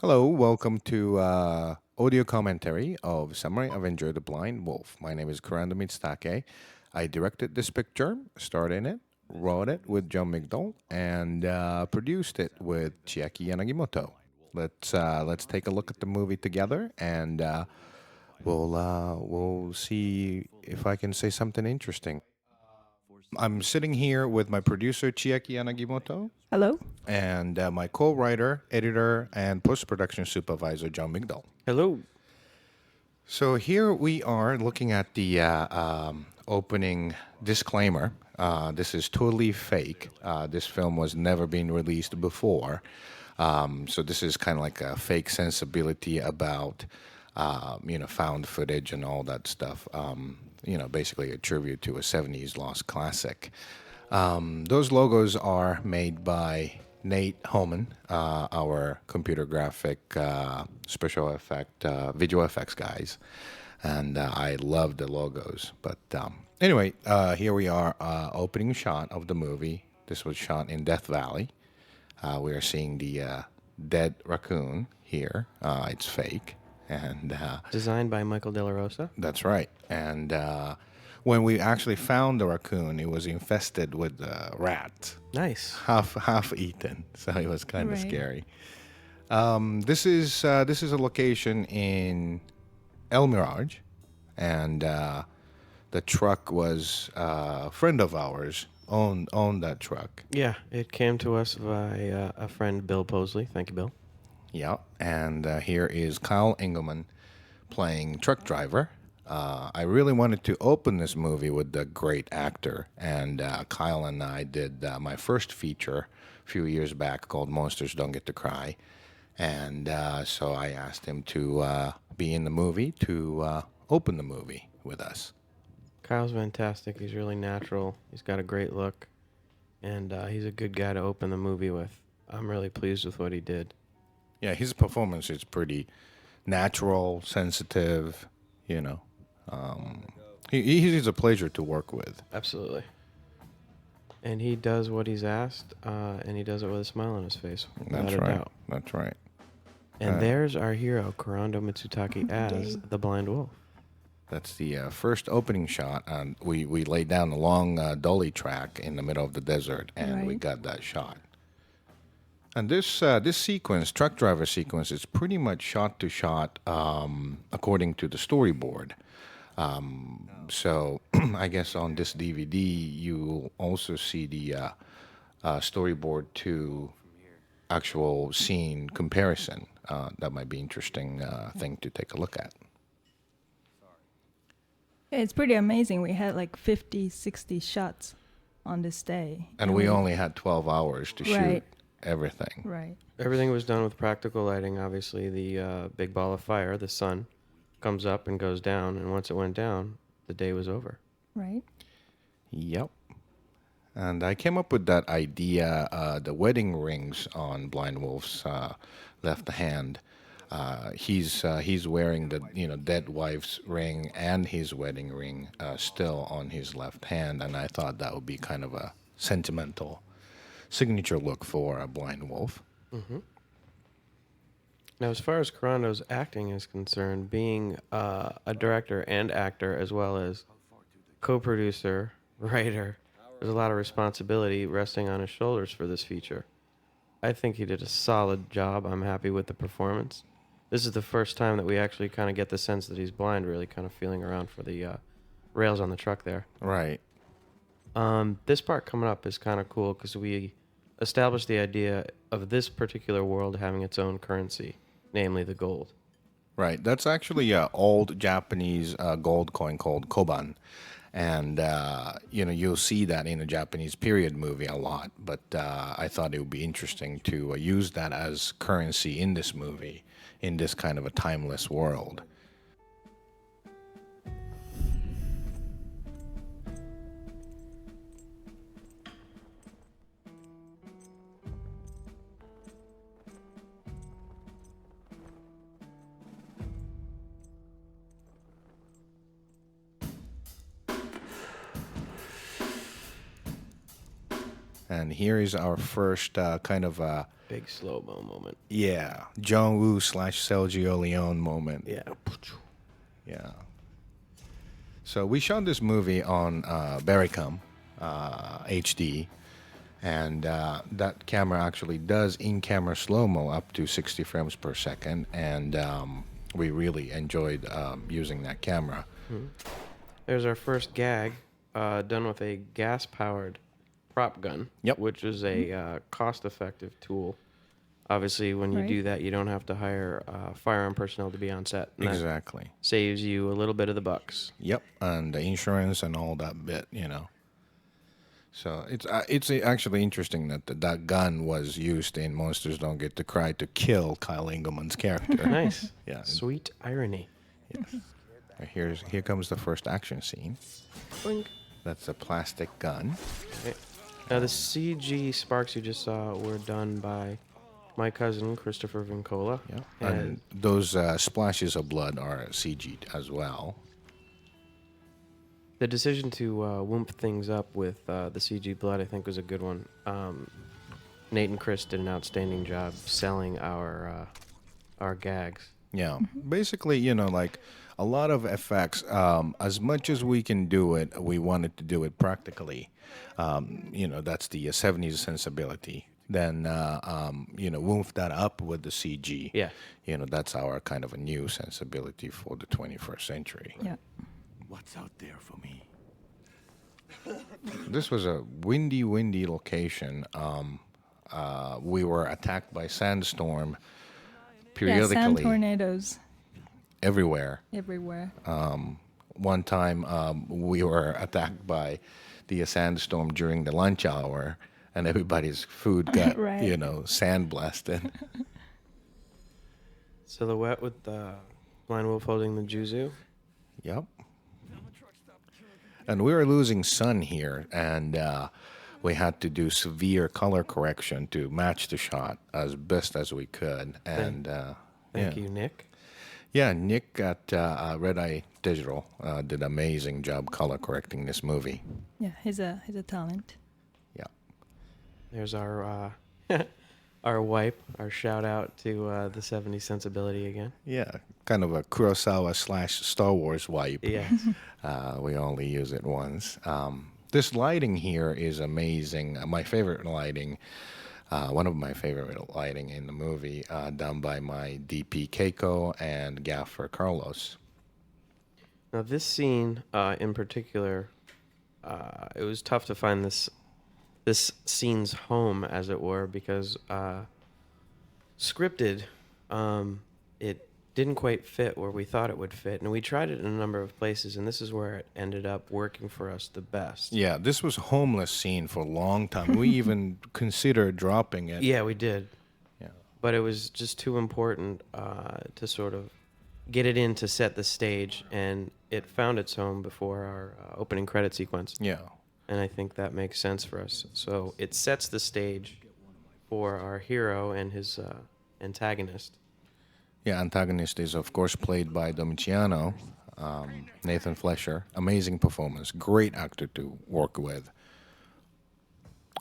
Hello, welcome to audio commentary of Samurai Avenger the Blind Wolf. My name is Kurando Mitsutake. I directed this picture, starred in it, wrote it with John Migdal, and produced it with Chiaki Yanagimoto. Let's take a look at the movie together, and we'll see if I can say something interesting. I'm sitting here with my producer Chiaki Yanagimoto Hello? and my co-writer, editor, and post-production supervisor John Migdal. Hello. So here we are looking at the opening disclaimer. This is totally fake. This film was never been released before. So this is kind of like a fake sensibility about, found footage and all that stuff. Basically a tribute to a 70s lost classic. Those logos are made by Nate Homan, our computer graphic, special effect, visual effects guys, and I love the logos. But anyway, here we are, opening shot of the movie. This was shot in Death Valley. We are seeing the dead raccoon here. It's fake, and Designed by Michael De La Rosa. that's right. And when we actually found the raccoon, it was infested with rats, Nice. half eaten. So it was kind of Right. scary. This is a location in El Mirage, and the truck was a friend of ours owned that truck. Yeah, it came to us by a friend, Bill Posley. Thank you, Bill. Yeah, and here is Kyle Engelman playing truck driver. I really wanted to open this movie with the great actor, and Kyle and I did my first feature a few years back called Monsters Don't Get to Cry, and so I asked him to be in the movie to open the movie with us. Kyle's fantastic. He's really natural. He's got a great look, and he's a good guy to open the movie with. I'm really pleased with what he did. Yeah, his performance is pretty natural, sensitive, you know. He's a pleasure to work with. Absolutely. And he does what he's asked, and he does it with a smile on his face, without That's a right. doubt. That's right. And there's our hero, Kurando Mitsutake, as Indeed. the Blind Wolf. That's the first opening shot. And we laid down a long dolly track in the middle of the desert, and we Right. got that shot. And this sequence, truck driver sequence, is pretty much shot to shot according to the storyboard. So I guess on this DVD you also see the storyboard to actual scene comparison. That might be interesting thing to take a look at. Yeah, it's pretty amazing. We had like 50, 60 shots on this day. And we only had 12 hours to shoot Right. everything. Right. Everything was done with practical lighting. Obviously, the big ball of fire, the sun, comes up and goes down, and once it went down, the day was over. Right. Yep. And I came up with that idea, the wedding rings on Blind Wolf's left hand. He's wearing the dead wife's ring and his wedding ring still on his left hand, and I thought that would be kind of a sentimental signature look for a Blind Wolf. Now, as far as Kurando's acting is concerned, being a director and actor, as well as co-producer, writer, there's a lot of responsibility resting on his shoulders for this feature. I think he did a solid job. I'm happy with the performance. This is the first time that we actually kind of get the sense that he's blind, really kind of feeling around for the rails on the truck there. Right. This part coming up is kind of cool because we established the idea of this particular world having its own currency, namely the gold. Right. That's actually an old Japanese gold coin called koban. And, you'll see that in a Japanese period movie a lot. But I thought it would be interesting to use that as currency in this movie, in this kind of a timeless world. And here is our first kind of Big slow-mo moment. John Woo / Sergio Leone moment. Yeah. Yeah. So we shot this movie on Baricam HD, and that camera actually does in-camera slow-mo up to 60 frames per second, and we really enjoyed using that camera. There's our first gag, done with a gas-powered prop gun, Yep. which is a cost-effective tool. Obviously, when you Right. do that, you don't have to hire firearm personnel to be on set. And that Exactly. saves you a little bit of the bucks. Yep, and the insurance and all that bit, you know. So it's actually interesting that that gun was used in Monsters Don't Get to Cry to kill Kyle Engelman's character. Nice. Yeah. Sweet irony. Here comes the first action scene. Boink. That's a plastic gun. Okay. Now, the CG sparks you just saw were done by my cousin, Christopher Vincola. Yeah. And And those splashes of blood are CG'd as well. the decision to whoomp things up with the CG blood, I think, was a good one. Nate and Chris did an outstanding job selling our gags. Yeah. Basically, you know, like a lot of effects, as much as we can do it, we wanted to do it practically. You know, that's the 70s sensibility. Then, you know, woof that up with the CG. Yeah. You know, that's our kind of a new sensibility for the 21st century. Yeah. What's out there for me? This was a windy location. We were attacked by sandstorm Yeah, periodically sand tornadoes everywhere. everywhere. One time we were attacked by the sandstorm during the lunch hour, and everybody's food got, Right. you know, sand blasted. Silhouette with Blind Wolf holding the Juzu. Yep. And we were losing sun here, and we had to do severe color correction to match the shot as best as we could. And Thank yeah. you, Nick. Yeah, Nick at Red Eye Digital did an amazing job color correcting this movie. Yeah, he's a talent. Yeah. There's our our wipe, our shout out to the 70s sensibility again. Yeah, kind of a Kurosawa / Star Wars wipe. Yes. We only use it once. This lighting here is amazing. My favorite lighting, one of my favorite lighting in the movie, done by my DP Keiko and gaffer Carlos. Now, this scene in particular, it was tough to find this scene's home, as it were, because scripted, it didn't quite fit where we thought it would fit, and we tried it in a number of places, and this is where it ended up working for us the best. Yeah, this was a homeless scene for a long time. We even considered dropping it. Yeah, we did. Yeah. But it was just too important to sort of get it in to set the stage, and it found its home before our opening credit sequence. Yeah. And I think that makes sense for us. So it sets the stage for our hero and his antagonist. Yeah, antagonist is, of course, played by Domiciano, Nathan Flesher. Amazing performance. Great actor to work with.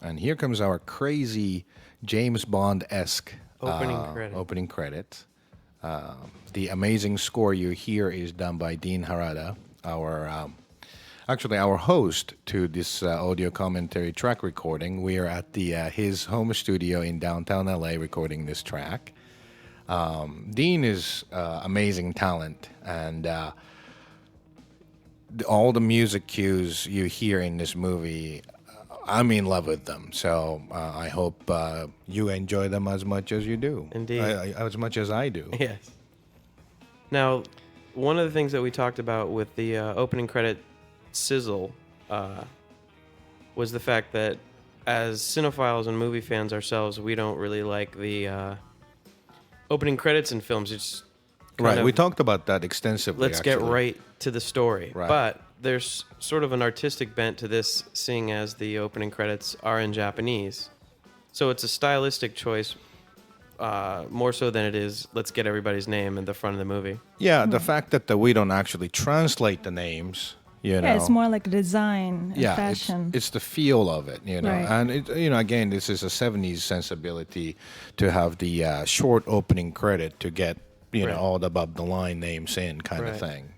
And here comes our crazy James Bond-esque Opening credit. The amazing score you hear is done by Dean Harada, our host to this audio commentary track recording. We are at his home studio in downtown LA recording this track. Dean is amazing talent, and all the music cues you hear in this movie, I'm in love with them. So I hope you enjoy them as much as you do. Indeed. As much as I do. Yes. Now, one of the things that we talked about with the opening credit sizzle was the fact that as cinephiles and movie fans ourselves, we don't really like the opening credits in films. It's Right, kind we of, talked about that extensively. let's get actually. right to the story. Right. But there's sort of an artistic bent to this, seeing as the opening credits are in Japanese. So it's a stylistic choice, more so than it is let's get everybody's name in the front of the movie. Yeah, the fact that we don't actually translate the names You Yeah, know, it's more like design and yeah, fashion. it's the feel of it, you know, Right. and again, this is a '70s sensibility to have the short opening credit to get Right. all the above the line names in kind of Right. thing.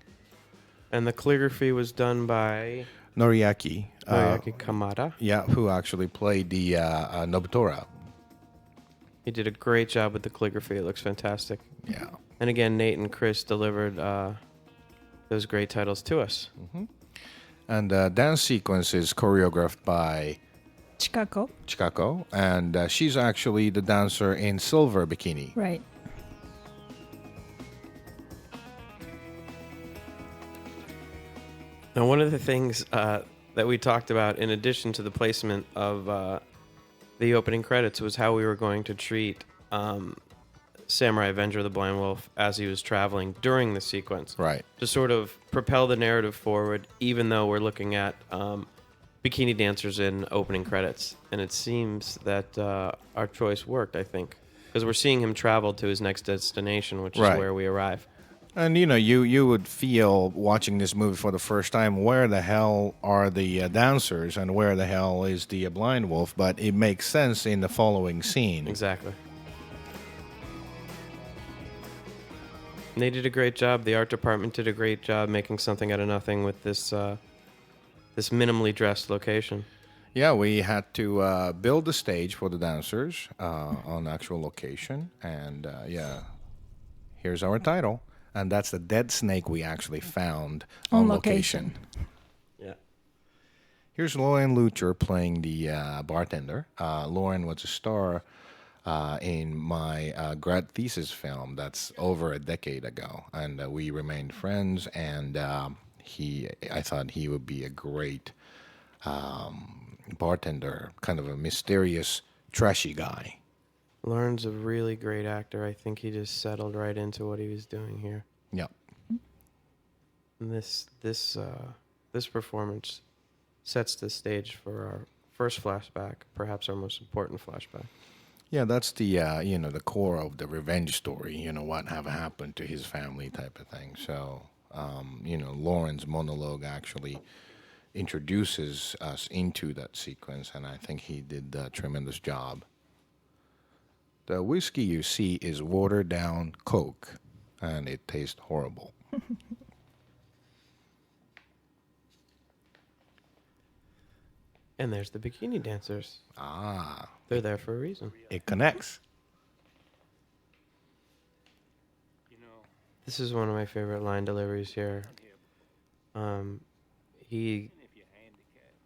And the calligraphy was done by Noriaki, Noriaki Kamada. yeah, who actually played the Nobutora. He did a great job with the calligraphy. It looks fantastic. Yeah. And again, Nate and Chris delivered those great titles to us. And the dance sequence is choreographed by Chikako. Chikako, and she's actually the dancer in Silver Bikini. Right. Now, one of the things that we talked about, in addition to the placement of the opening credits, was how we were going to treat Samurai Avenger the Blind Wolf as he was traveling during the sequence. Right. To sort of propel the narrative forward, even though we're looking at bikini dancers in opening credits. And it seems that our choice worked, I think, because we're seeing him travel to his next destination, which is Right. where we arrive. And you would feel watching this movie for the first time, where the hell are the dancers and where the hell is the blind wolf? But it makes sense in the following scene. Exactly. And they did a great job. The art department did a great job making something out of nothing with this this minimally dressed location. Yeah, we had to build the stage for the dancers on actual location, and yeah, here's our title, and that's the dead snake we actually found on On location. location. Yeah. Here's Lauren Lucher playing the bartender. Lauren was a star in my grad thesis film that's over a decade ago, and we remained friends. And I thought he would be a great bartender, kind of a mysterious, trashy guy. Lauren's a really great actor. I think he just settled right into what he was doing here. Yeah. And this performance sets the stage for our first flashback, perhaps our most important flashback. Yeah, that's the the core of the revenge story. What have happened to his family, type of thing. So, Lauren's monologue actually introduces us into that sequence, and I think he did a tremendous job. The whiskey you see is watered down Coke, and it tastes horrible. And there's the bikini dancers. Ah, They're there for a reason. it connects. This is one of my favorite line deliveries here.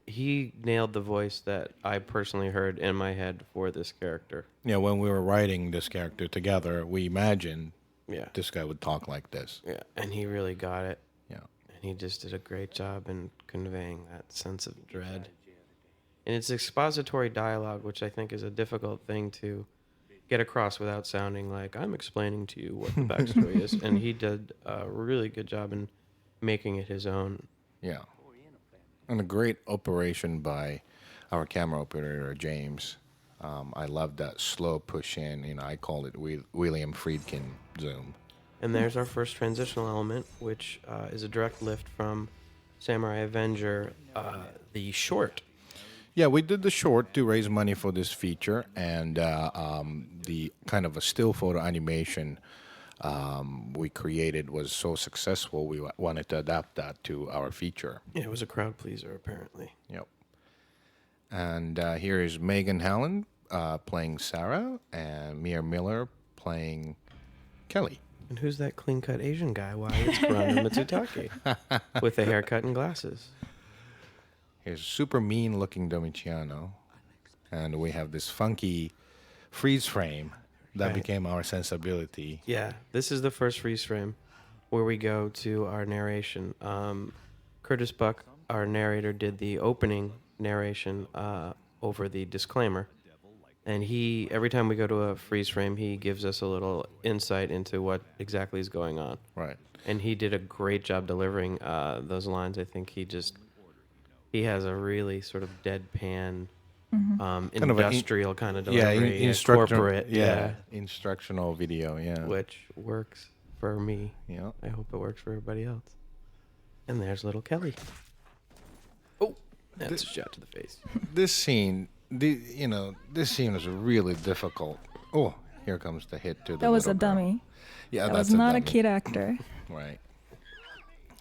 He nailed the voice that I personally heard in my head for this character. When we were writing this character together, we imagined Yeah. this guy would talk like this. Yeah, and he really got it. Yeah. And he just did a great job in conveying that sense of dread. And it's expository dialogue, which I think is a difficult thing to get across without sounding like I'm explaining to you what the backstory is. And he did a really good job in making it his own. Yeah. And a great operation by our camera operator, James. I love that slow push in. I call it William Friedkin zoom. And there's our first transitional element, which is a direct lift from Samurai Avenger, the short. Yeah, we did the short to raise money for this feature, and the kind of a still photo animation we created was so successful, we wanted to adapt that to our feature. Yeah, it was a crowd pleaser, apparently. Yep. And here is Megan Hallen playing Sarah, and Mia Miller playing Kelly. And who's that clean-cut Asian guy? Why, it's Kurando Mitsutake with a haircut and glasses. Here's a super mean-looking Domiciano, and we have this funky freeze frame that Right. became our sensibility. Yeah, this is the first freeze frame where we go to our narration. Curtis Buck, our narrator, did the opening narration over the disclaimer. And every time we go to a freeze frame, he gives us a little insight into what exactly is going on. Right. And he did a great job delivering those lines. I think he has a really sort of deadpan, industrial kind of delivery, corporate, instructional video, yeah. which works for me. Yeah. I hope it works for everybody else. And there's little Kelly. Oh, that's a shot to the face. This scene, this scene was really difficult. Oh, here comes the hit to the That was a little girl. dummy. Yeah, That that's was not a dummy. kid actor. Right.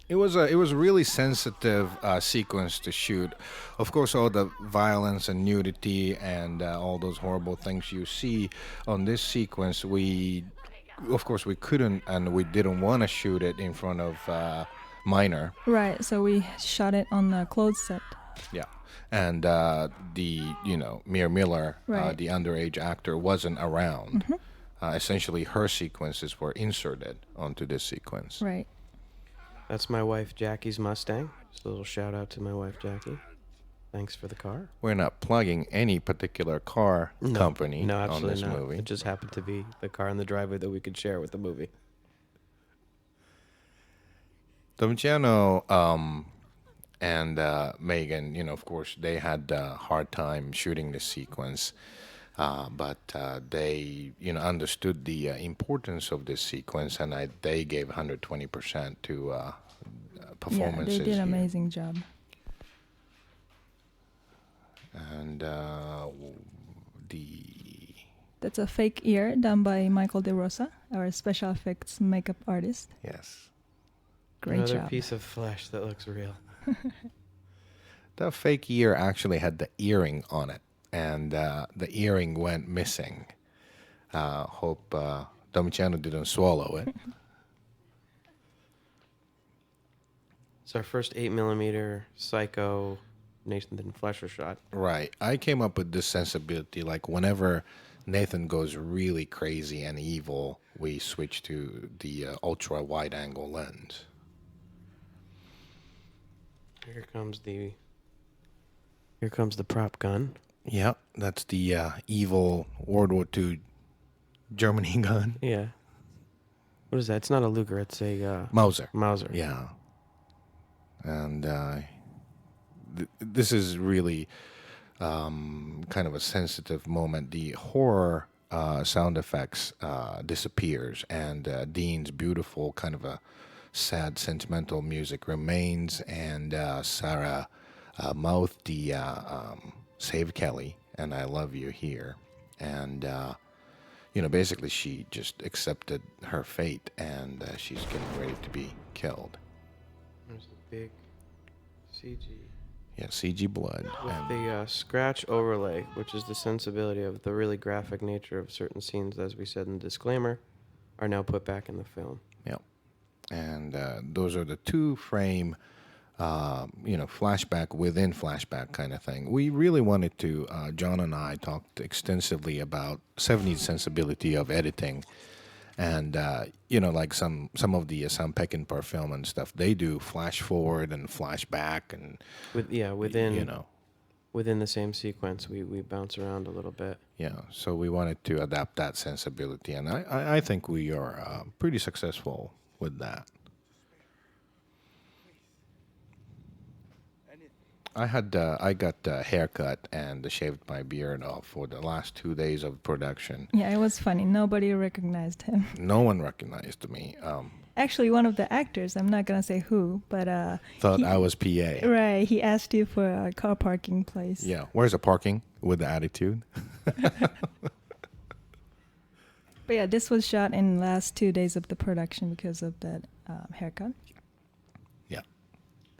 It was a really sensitive sequence to shoot. Of course, all the violence and nudity and all those horrible things you see on this sequence, of course, we couldn't and we didn't want to shoot it in front of minor. Right, so we shot it on the clothes set. Yeah. And Mia Miller, Right. the underage actor, wasn't around. Essentially, her sequences were inserted onto this sequence. Right. That's my wife Jackie's Mustang. Just a little shout out to my wife Jackie. Thanks for the car. We're not plugging any particular car company No, on absolutely this not. movie. It just happened to be the car in the driveway that we could share with the movie. Domiciano and Megan, of course, they had a hard time shooting this sequence, but they, understood the importance of this sequence, and they gave 120% to Yeah, performances. they did an here. amazing job. And the That's a fake ear done by Michael De Rosa, our special effects makeup artist. yes, Great Another job. piece of flesh that looks real. the fake ear actually had the earring on it, and the earring went missing. Hope Domiciano didn't swallow it. It's our first 8mm Psycho Nathan Fleischer shot. Right. I came up with this sensibility, like whenever Nathan goes really crazy and evil, we switch to the ultra wide angle lens. Here comes the prop gun. Yep, that's the evil World War II Germany gun. Yeah. What is that? It's not a Luger. It's a Mauser. Mauser. Yeah. And this is really kind of a sensitive moment. The horror sound effects disappears, and Dean's beautiful kind of a sad, sentimental music remains, and Sarah mouthed the Save Kelly, and I love you here. And, basically she just accepted her fate, and she's getting ready to be killed. There's the big CG. Yeah, CG blood. With And, the scratch overlay, which is the sensibility of the really graphic nature of certain scenes, as we said in the disclaimer, are now put back in the film. yeah. And those are the 2-frame, flashback within flashback kind of thing. We really wanted to, John and I talked extensively about 70s sensibility of editing. And, like some of the Sam Peckinpah film and stuff, they do flash forward and flash back and, Within the same sequence, we bounce around a little bit. yeah. So we wanted to adapt that sensibility. And I think we are pretty successful with that. I got a haircut and shaved my beard off for the last 2 days of production. Yeah, it was funny. Nobody recognized him. No one recognized me. Actually, one of the actors, I'm not going to say who, but... Thought he- I was PA. Right, he asked you for a car parking place. Yeah, where's the parking with the attitude? But yeah, this was shot in last 2 days of the production because of that haircut. Yeah,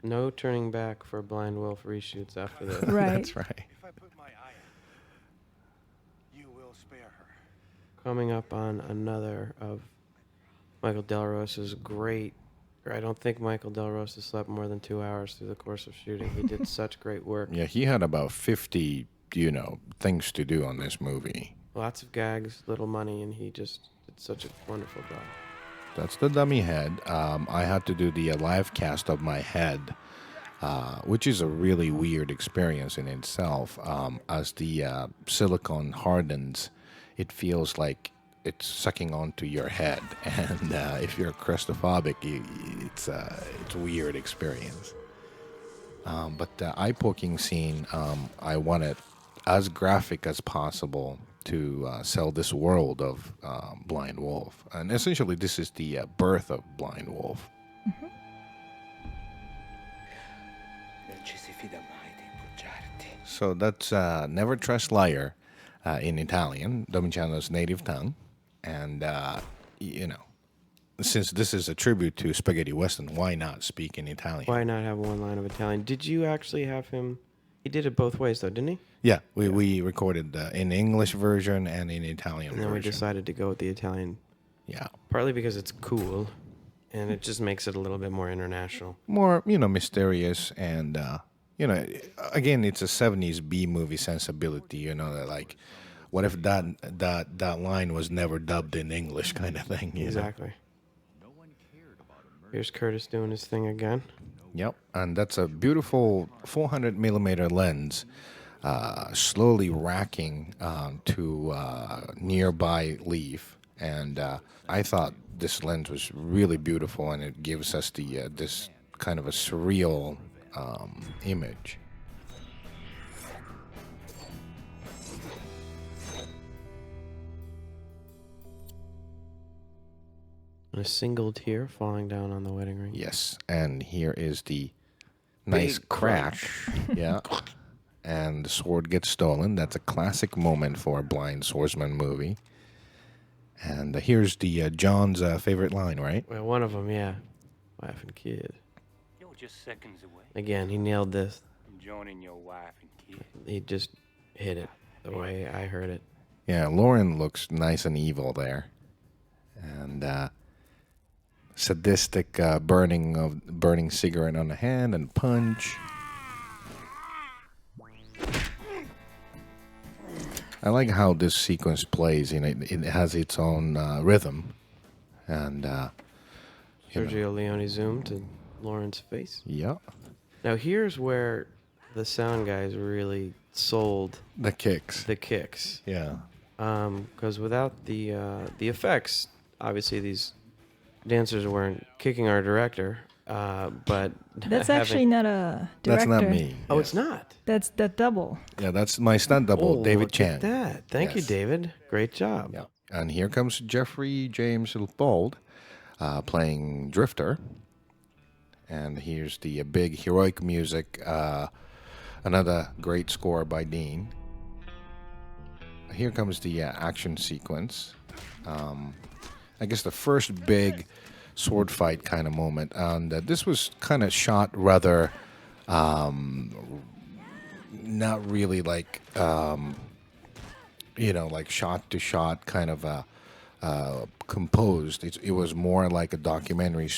No turning back for Blind Wolf reshoots after this. Right. that's right. If I put my eye on her, you will spare her. Coming up on another of Michael Del Rosa's great. I don't think Michael Del Rosa slept more than 2 hours through the course of shooting. He did such great work. Yeah, he had about 50, things to do on this movie. Lots of gags, little money, and he just did such a wonderful job. That's the dummy head. I had to do the live cast of my head, which is a really weird experience in itself. As the silicone hardens, it feels like it's sucking onto your head, and if you're claustrophobic, it's a weird experience. But the eye poking scene, I want it as graphic as possible to sell this world of Blind Wolf, and essentially this is the birth of Blind Wolf. So that's Never Trust Liar in Italian, Domiciano's native tongue. And, you know, since this is a tribute to spaghetti western, why not speak in Italian? Why not have one line of Italian? Did you actually have him? He did it both ways, though, didn't he? Yeah, we recorded in English version and in Italian And then version. we decided to go with the Italian, Yeah. partly because it's cool, and it just makes it a little bit more international. More, mysterious and, again, it's a 70s B movie sensibility, that like, what if that line was never dubbed in English kind of thing, you know? Exactly. Here's Curtis doing his thing again. Yep, and that's a beautiful 400 millimeter lens, slowly racking to nearby leaf, and I thought this lens was really beautiful, and it gives us the this kind of a surreal image. And a single tear falling down on the wedding ring. Yes, and here is the nice crack. Yeah. And the sword gets stolen. That's a classic moment for a blind swordsman movie. And here's the John's favorite line, right? Well, one of them, yeah. Wife and kid. You're just seconds away Again, he nailed this. from joining your wife and kid. He just hit it the way I heard it. Yeah, Lauren looks nice and evil there. And sadistic burning cigarette on the hand and punch. I like how this sequence plays. It has its own rhythm, and Sergio Leone zoomed to Lauren's face. yeah, Now here's where the sound guys really sold the kicks. the kicks. Yeah, Because without the effects, obviously these dancers weren't kicking our director. But That's actually not a that's director. not me. Oh, Yes. it's not. That's the double. Yeah, that's my stunt double, Oh, David look Chang. at that. Thank you, Yes. David. Great job. Yeah, and here comes Jeffrey James Bold playing Drifter, and here's the big heroic music. Another great score by Dean. Here comes the action sequence. I guess the first big sword fight kind of moment, and this was kind of shot rather not really like like shot to shot kind of composed. It was more like a documentary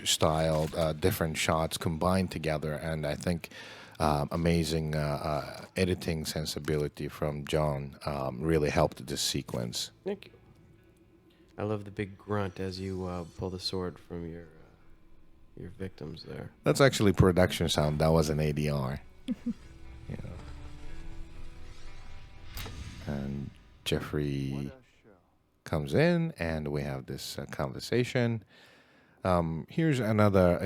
style, different shots combined together, and I think amazing editing sensibility from John really helped this sequence. Thank you. I love the big grunt as you pull the sword from your victims there. That's actually production sound. That was an ADR. Yeah. And Jeffrey comes in, and we have this conversation. Here's another,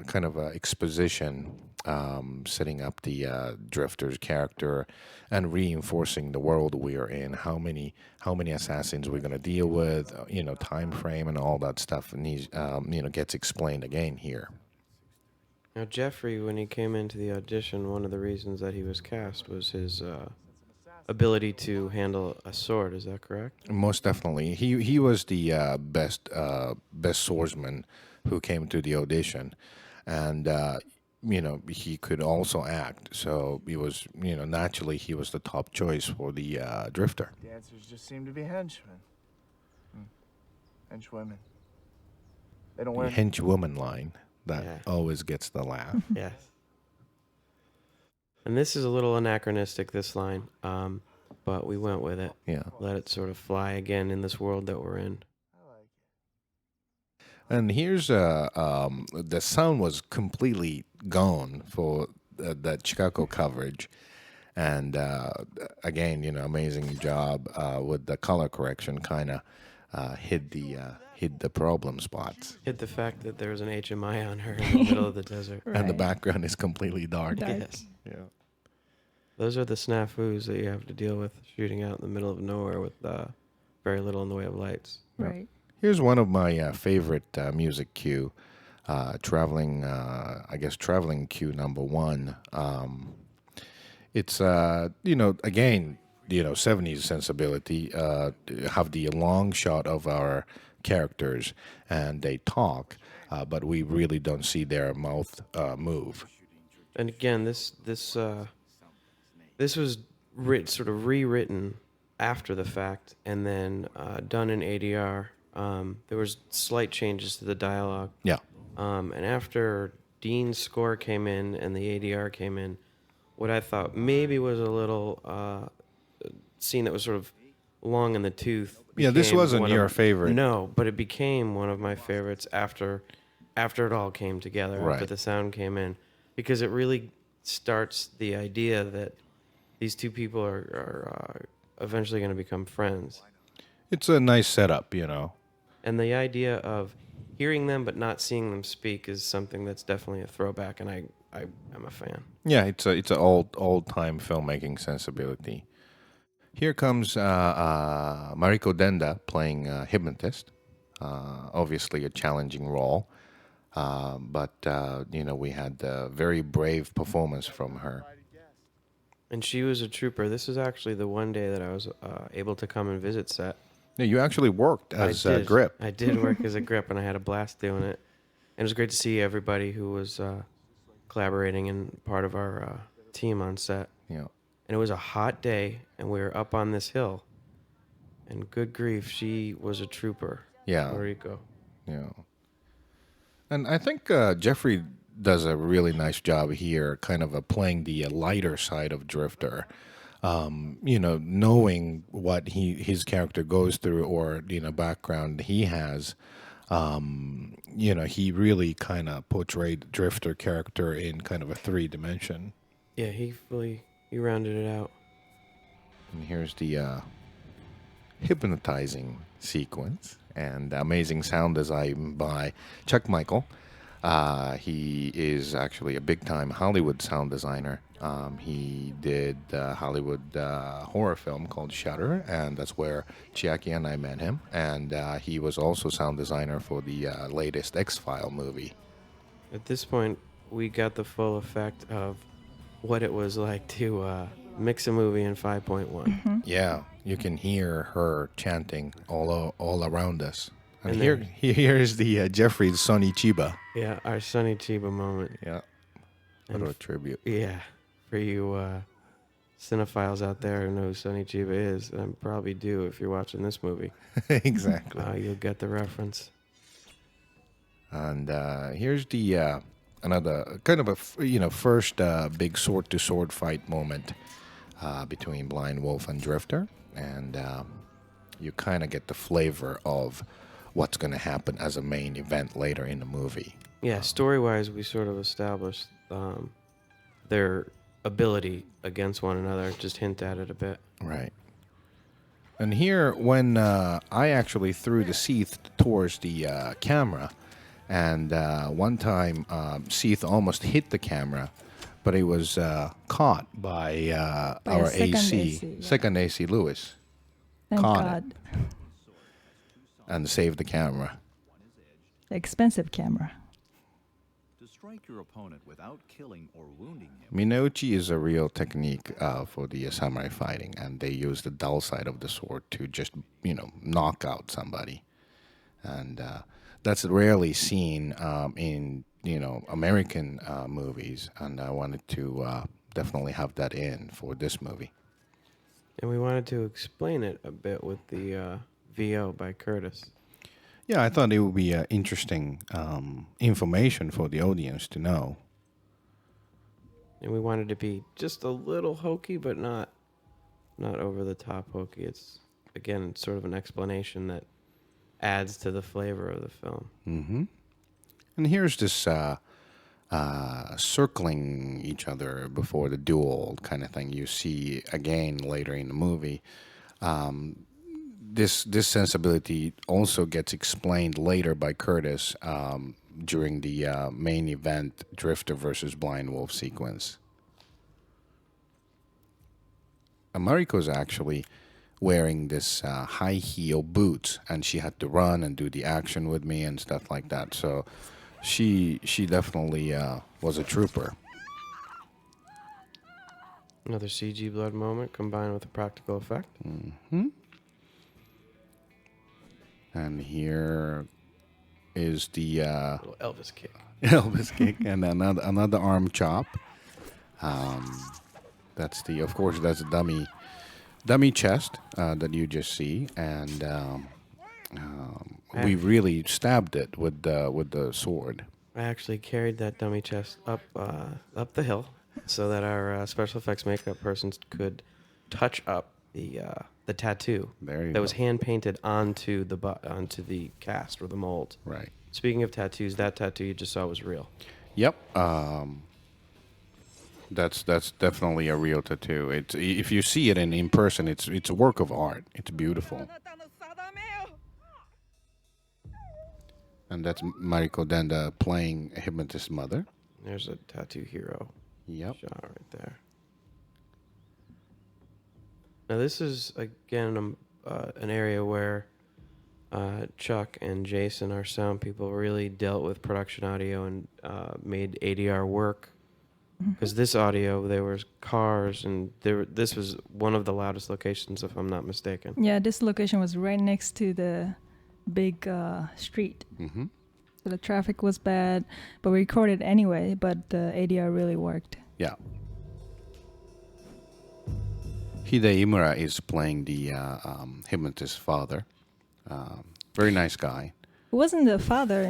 kind of exposition, setting up the Drifter's character and reinforcing the world we are in. How many assassins we're going to deal with, time frame and all that stuff, and he's, gets explained again here. Now, Jeffrey, when he came into the audition, one of the reasons that he was cast was his ability to handle a sword. Is that correct? Most definitely, he was the best swordsman who came to the audition, and he could also act. So he was, naturally he was the top choice for the Drifter. Dancers just seem to be henchmen. Henchwomen. They don't The wear. henchwoman line that Yeah. always gets the laugh. Yes. And this is a little anachronistic, this line, but we went with it. Yeah. Let it sort of fly again in this world that we're in. I like it. And here's the sound was completely gone for the Chicago coverage, and again, amazing job with the color correction, kind of hid the problem spots, Hit the fact that there was an HMI on her in the middle of the desert. and the Right. background is completely dark. Dark. Yes. Yeah. Those are the snafus that you have to deal with shooting out in the middle of nowhere with very little in the way of lights. Right. Here's one of my favorite music cue, traveling cue number one. It's again, 70s sensibility. Have the long shot of our characters, and they talk, but we really don't see their mouth move. And again, this was sort of rewritten after the fact, and then done in ADR. There was slight changes to the dialogue, Yeah, and after Dean's score came in and the ADR came in, what I thought maybe was a little scene that was sort of long in the tooth. yeah. This became wasn't one your of, favorite, No, but it became one of my favorites after it all came together, after Right. the sound came in, because it really starts the idea that these two people are eventually going to become friends. It's a nice setup, And the idea of hearing them but not seeing them speak is something that's definitely a throwback, and I'm a fan. Yeah, it's a old time filmmaking sensibility. Here comes Mariko Denda playing hypnotist. Obviously, a challenging role, but we had a very brave performance from her. And she was a trooper. This is actually the one day that I was able to come and visit set. Yeah, you actually worked as I did. Grip. I did work as a grip, and I had a blast doing it. And it was great to see everybody who was collaborating and part of our team on set. Yeah, And it was a hot day, and we were up on this hill. And good grief, she was a trooper. Yeah. Mariko. yeah. And I think Jeffrey does a really nice job here, kind of playing the lighter side of Drifter. Knowing what his character goes through or background he has. He really kind of portrayed Drifter character in kind of a 3 dimension. Yeah, he rounded it out. And here's the hypnotizing sequence and amazing sound design by Chuck Michael. He is actually a big-time Hollywood sound designer. He did a Hollywood horror film called Shutter, and that's where Chiaki and I met him. And he was also sound designer for the latest X-File movie. At this point, we got the full effect of what it was like to mix a movie in 5.1. Yeah, you can hear her chanting all around us. And And here, then- here's the Jeffrey's Sonny Chiba. Yeah, our Sonny Chiba moment. Yeah, And what a tribute. Yeah, for you cinephiles out there who know who Sonny Chiba is, and probably do if you're watching this movie, Exactly. you'll get the reference. And here's the another kind of first big sword to sword fight moment between Blind Wolf and Drifter, and you kind of get the flavor of what's going to happen as a main event later in the movie. Yeah, story-wise, we sort of established their ability against one another, just hint at it a bit. Right. And here, when I actually threw the Seath towards the camera, and one time Seath almost hit the camera, but it was caught by By our a second AC, AC, yeah. second AC Lewis, Thank Caught it. God. and saved the camera. The expensive camera. To strike your opponent without killing or wounding him. Minouchi is a real technique for the samurai fighting, and they use the dull side of the sword to just, knock out somebody. And that's rarely seen in, American movies, and I wanted to definitely have that in for this movie. And we wanted to explain it a bit with the VO by Curtis. Yeah, I thought it would be interesting information for the audience to know. And we wanted to be just a little hokey, but not over the top hokey. It's, again, sort of an explanation that adds to the flavor of the film. Mm-hmm. And here's this circling each other before the duel kind of thing you see again later in the movie. This sensibility also gets explained later by Curtis during the main event Drifter versus Blind Wolf sequence. Mariko's actually wearing this high heel boots, and she had to run and do the action with me and stuff like that. So she definitely was a trooper. Another CG blood moment combined with a practical effect. And here is the Little Elvis kick. Elvis kick and another arm chop. That's of course, that's a dummy chest that you just see, and we really stabbed it with the sword. I actually carried that dummy chest up the hill so that our special effects makeup persons could touch up the tattoo There you that was go. hand painted onto the cast or the mold. Right. Speaking of tattoos, that tattoo you just saw was real. Yep. That's definitely a real tattoo. It's if you see it in person, it's a work of art. It's beautiful. And that's Mariko Denda playing a hypnotist mother. There's a tattoo hero Yep. shot right there. Now this is again an area where Chuck and Jason, our sound people, really dealt with production audio and made ADR work. Because this audio, there was cars, and this was one of the loudest locations, if I'm not mistaken. Yeah, this location was right next to the big street. Mm-hmm. So the traffic was bad, but we recorded anyway, but the ADR really worked. Yeah. Hide Imura is playing the hypnotist father. Very nice guy. It wasn't the father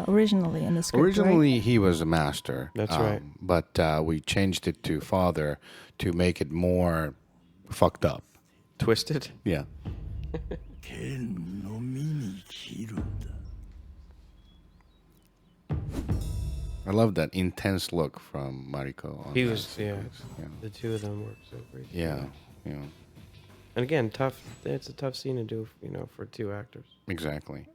originally in the script, Originally, right? he was a master. That's right. But we changed it to father to make it more fucked up. Twisted. Yeah. 剣のみに切るんだ I love that intense look from Mariko. On He that was, sequence. Yeah. The two of them worked so great. Yeah. Yeah. And again, tough. It's a tough scene to do, for two actors. Exactly.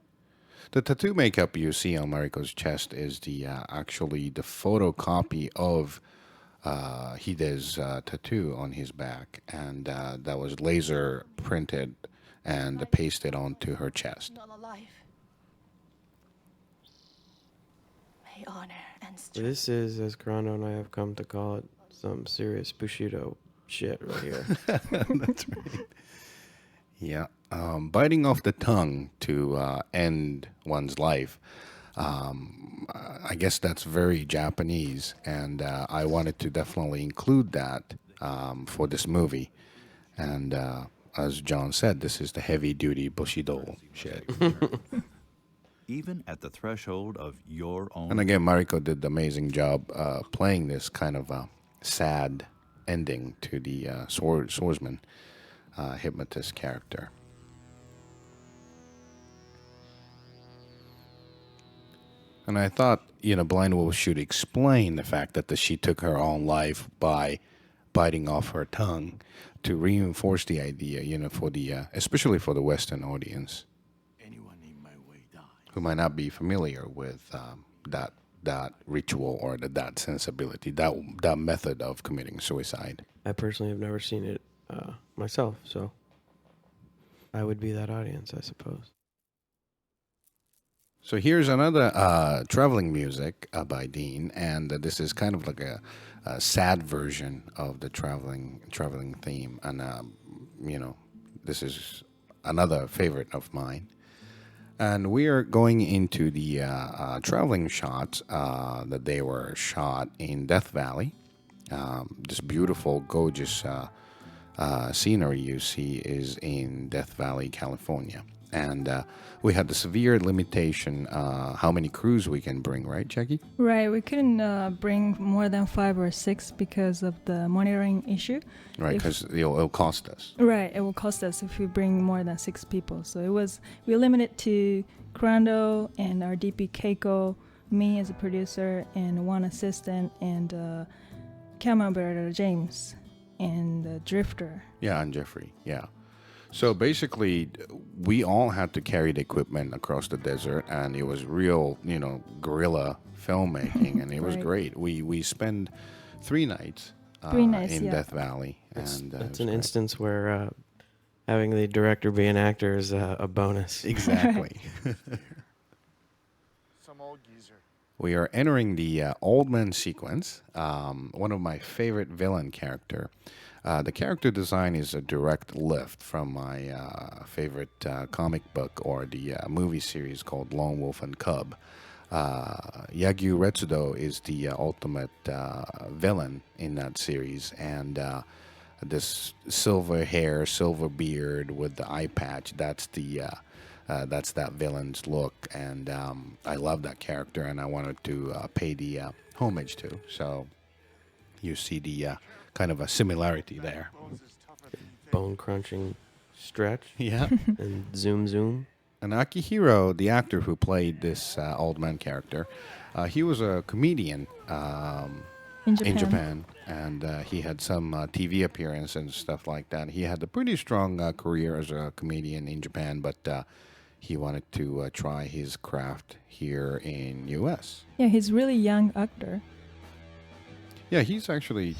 The tattoo makeup you see on Mariko's chest is actually the photocopy of Hide's tattoo on his back, and that was laser printed and pasted onto her chest. Not alive. May honor and strength. This is, as Kurando and I have come to call it, some serious Bushido shit right here. That's right. Yeah. Biting off the tongue to end one's life. I guess that's very Japanese, and I wanted to definitely include that for this movie. And as John said, this is the heavy-duty Bushido shit. Even at the threshold of your own. And again, Mariko did the amazing job playing this kind of sad ending to the swordsman hypnotist character. And I thought, Blind Wolf should explain the fact that she took her own life by biting off her tongue to reinforce the idea, for the especially for the Western audience Anyone in my way die who might not be familiar with that ritual or that sensibility, that method of committing suicide. I personally have never seen it myself, so I would be that audience, I suppose. So here's another traveling music by Dean, and this is kind of like a sad version of the traveling theme, and this is another favorite of mine. And we are going into the traveling shots that they were shot in Death Valley. This beautiful, gorgeous scenery you see is in Death Valley, California. And we had the severe limitation how many crews we can bring, right, Chiaki? Right, we couldn't bring more than 5 or 6 because of the monitoring issue. Right, because it'll cost us. Right, it will cost us if we bring more than 6 people. So we limited to Kurando and our DP Keiko, me as a producer, and one assistant, and camera operator James, and the drifter. Yeah, and Jeffrey, yeah. So basically, we all had to carry the equipment across the desert, and it was real, guerrilla filmmaking, and it was Right. great. We spent 3 nights, 3 nights, in yeah. Death Valley, That's and it was an great. instance where having the director be an actor is a bonus. Exactly. Some old geezer We are entering the Old Man sequence, one of my favorite villain character. The character design is a direct lift from my favorite comic book or the movie series called Lone Wolf and Cub. Yagyu Retsudo is the ultimate villain in that series, and this silver hair, silver beard with the eye patch, that's that villain's look, and I love that character, and I wanted to pay the homage to. So you see the kind of a similarity there. Bone crunching stretch Yeah. and zoom zoom. And Akihiro, the actor who played this old man character, he was a comedian in Japan, and he had some TV appearance and stuff like that. He had a pretty strong career as a comedian in Japan, but he wanted to try his craft here in U.S. Yeah, he's really young actor. Yeah, he's actually,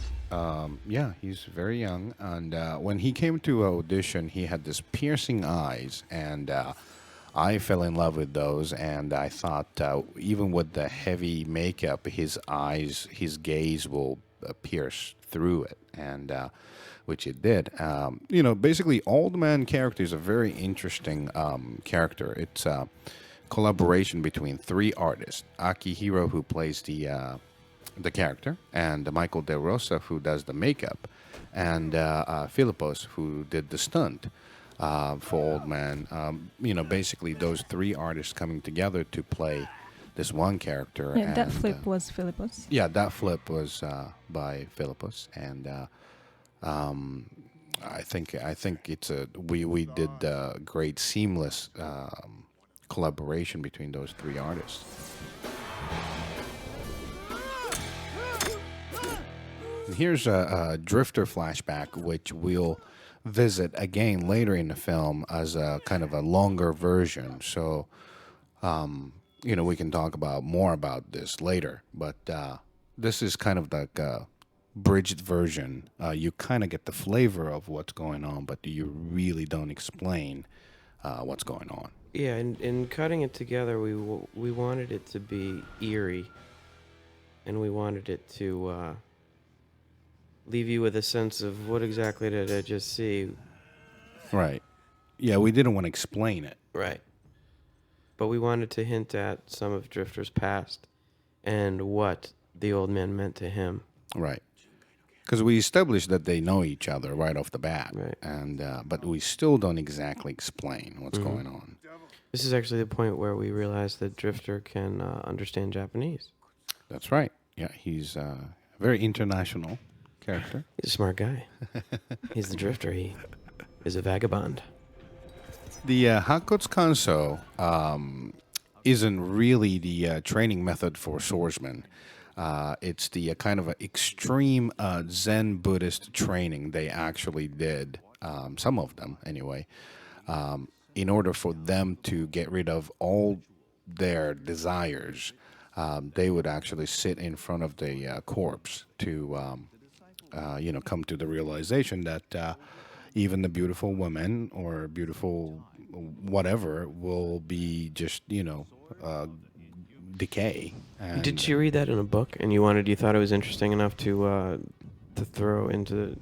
he's very young. And when he came to audition, he had this piercing eyes, and I fell in love with those. And I thought, even with the heavy makeup, his eyes, his gaze will pierce through it, and which it did. Basically, Old Man character is a very interesting character. It's a collaboration between three artists: Akihiro, who plays the character, and Michael De Rosa, who does the makeup, and Philippos, who did the stunt for Old Man. Basically those three artists coming together to play this one character. Yeah, that and, flip was Philippos. Yeah, that flip was by Philippos, and I think it's we did a great seamless collaboration between those three artists. And here's a Drifter flashback, which we'll visit again later in the film as a kind of a longer version. So, we can talk about more about this later. But this is kind of like a bridged version. You kind of get the flavor of what's going on, but you really don't explain what's going on. Yeah, in cutting it together, we wanted it to be eerie, and we wanted it to leave you with a sense of what exactly did I just see. Right. Yeah, we didn't want to explain it. Right. But we wanted to hint at some of Drifter's past and what the old man meant to him. Right. Because we established that they know each other right off the bat. Right. And but we still don't exactly explain what's going on. This is actually the point where we realized that Drifter can understand Japanese. That's right. Yeah, he's very international character. He's a smart guy. He's the Drifter. He is a vagabond. The Hakotsukanso isn't really the training method for swordsmen. It's the kind of extreme Zen Buddhist training they actually did, some of them anyway, in order for them to get rid of all their desires. They would actually sit in front of the corpse to come to the realization that even the beautiful woman or beautiful whatever will be just, decay. And Did you read that in a book, and you thought it was interesting enough to throw into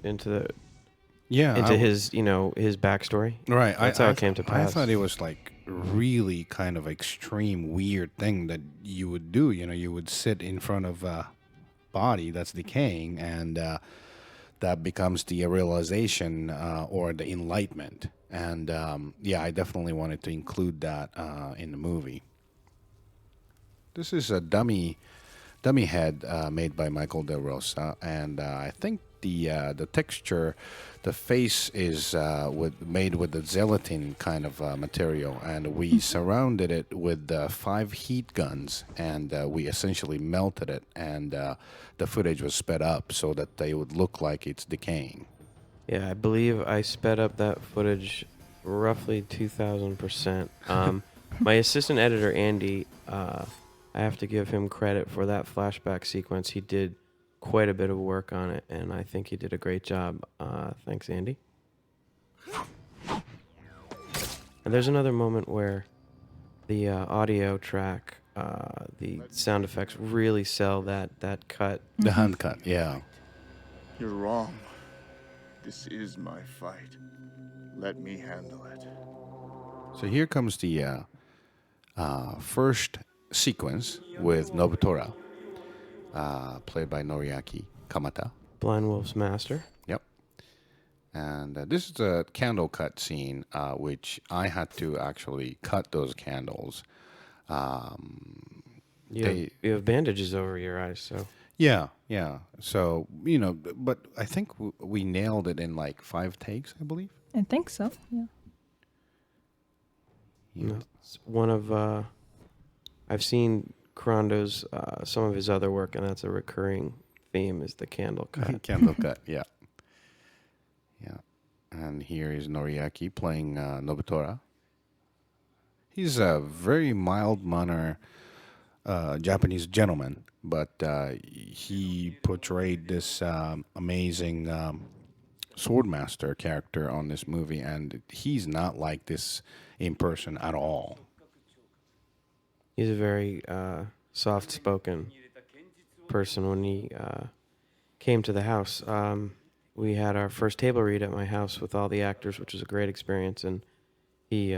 his his backstory? Right. That's how it came to pass. I thought it was like really kind of extreme, weird thing that you would do. You would sit in front of a body that's decaying, and that becomes the realization or the enlightenment. And I definitely wanted to include that in the movie. This is a dummy head made by Michael De Rosa, and I think the texture, the face is made with the gelatin kind of material, and we surrounded it with 5 heat guns, and we essentially melted it, and the footage was sped up so that they would look like it's decaying. Yeah, I believe I sped up that footage roughly 2,000%. My assistant editor, Andy, I have to give him credit for that flashback sequence. He did quite a bit of work on it, and I think he did a great job. Thanks, Andy. And there's another moment where the audio track, the sound effects really sell that cut. The hand cut, yeah. You're wrong. This is my fight. Let me handle it. So here comes the first sequence with Nobutora, played by Noriaki Kamata. Blind Wolf's master. Yep. And this is a candle cut scene, which I had to actually cut those candles. You have bandages over your eyes, so Yeah, yeah. So, but I think we nailed it in like 5 takes, I believe. I think so. Yeah. Yeah. it's one of I've seen Kurando's some of his other work, and that's a recurring theme is the candle cut. Candle cut, yeah. Yeah. And here is Noriaki playing Nobutora. He's a very mild-mannered Japanese gentleman, but he portrayed this amazing swordmaster character on this movie, and he's not like this in person at all. He's a very soft-spoken person. When he came to the house, we had our first table read at my house with all the actors, which was a great experience, and he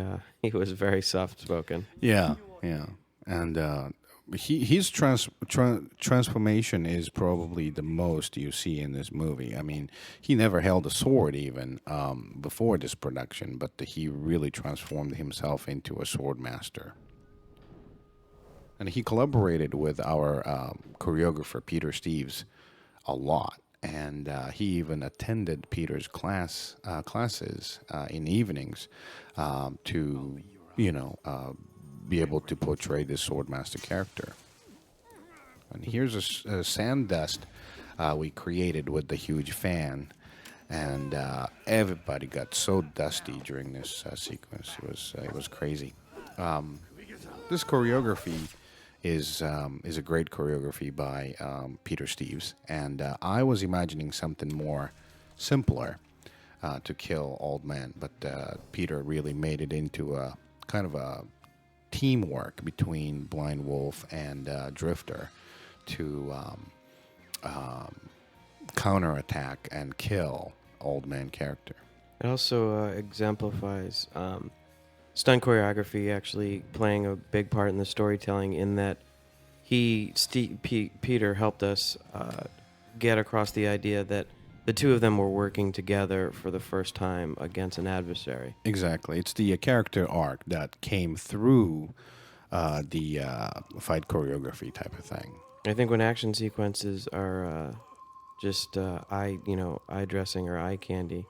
was very soft-spoken. Yeah, yeah. And his transformation is probably the most you see in this movie. I mean, he never held a sword even before this production, but he really transformed himself into a sword master. And he collaborated with our choreographer, Peter Steves, a lot. And he even attended Peter's classes in evenings to, be able to portray this swordmaster character. And here's a sand dust we created with the huge fan, and everybody got so dusty during this sequence. It was crazy. This choreography is a great choreography by Peter Steves, and I was imagining something more simpler to kill Old Man, but Peter really made it into a kind of a teamwork between Blind Wolf and Drifter to counterattack and kill Old Man character. It also exemplifies stunt choreography actually playing a big part in the storytelling, in that Peter helped us get across the idea that the two of them were working together for the first time against an adversary. Exactly. It's the character arc that came through the fight choreography type of thing. I think when action sequences are just eye dressing or eye candy,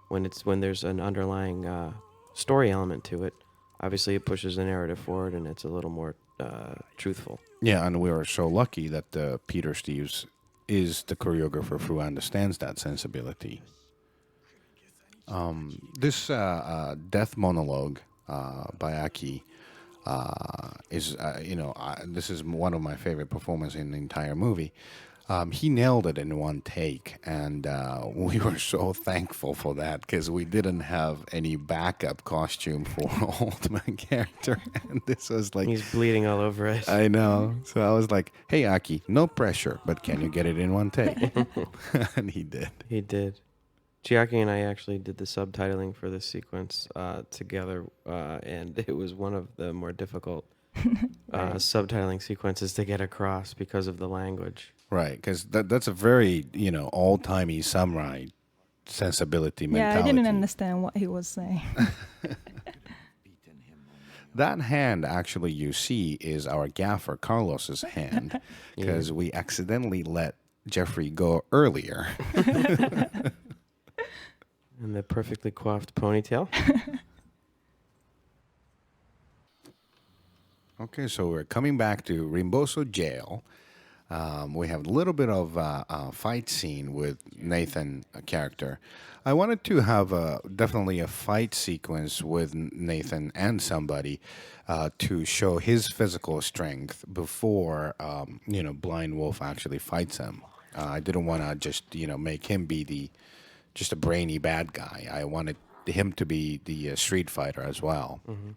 when there's an underlying story element to it, obviously it pushes the narrative forward and it's a little more truthful. Yeah, and we are so lucky that Peter Steves is the choreographer who understands that sensibility. This death monologue by Aki is, this is one of my favorite performances in the entire movie. He nailed it in one take, and we were so thankful for that because we didn't have any backup costume for Old Man character, and this was like He's bleeding all over it. I know. So I was like, "Hey Aki, no pressure, but can you get it in one take?" And he did. He did. Chiaki and I actually did the subtitling for this sequence together, and it was one of the more difficult subtitling sequences to get across because of the language. Right, because that's a very old-timey samurai sensibility mentality. Yeah, I didn't understand what he was saying. That hand actually you see is our gaffer Carlos's hand, because we accidentally let Jeffrey go earlier. And the perfectly coiffed ponytail. Okay, so we're coming back to Rimboso Jail. We have a little bit of a fight scene with Nathan, a character. I wanted to have definitely a fight sequence with Nathan and somebody to show his physical strength before, Blind Wolf actually fights him. I didn't want to just, make him be just a brainy bad guy. I wanted him to be the street fighter as well. Mm-hmm.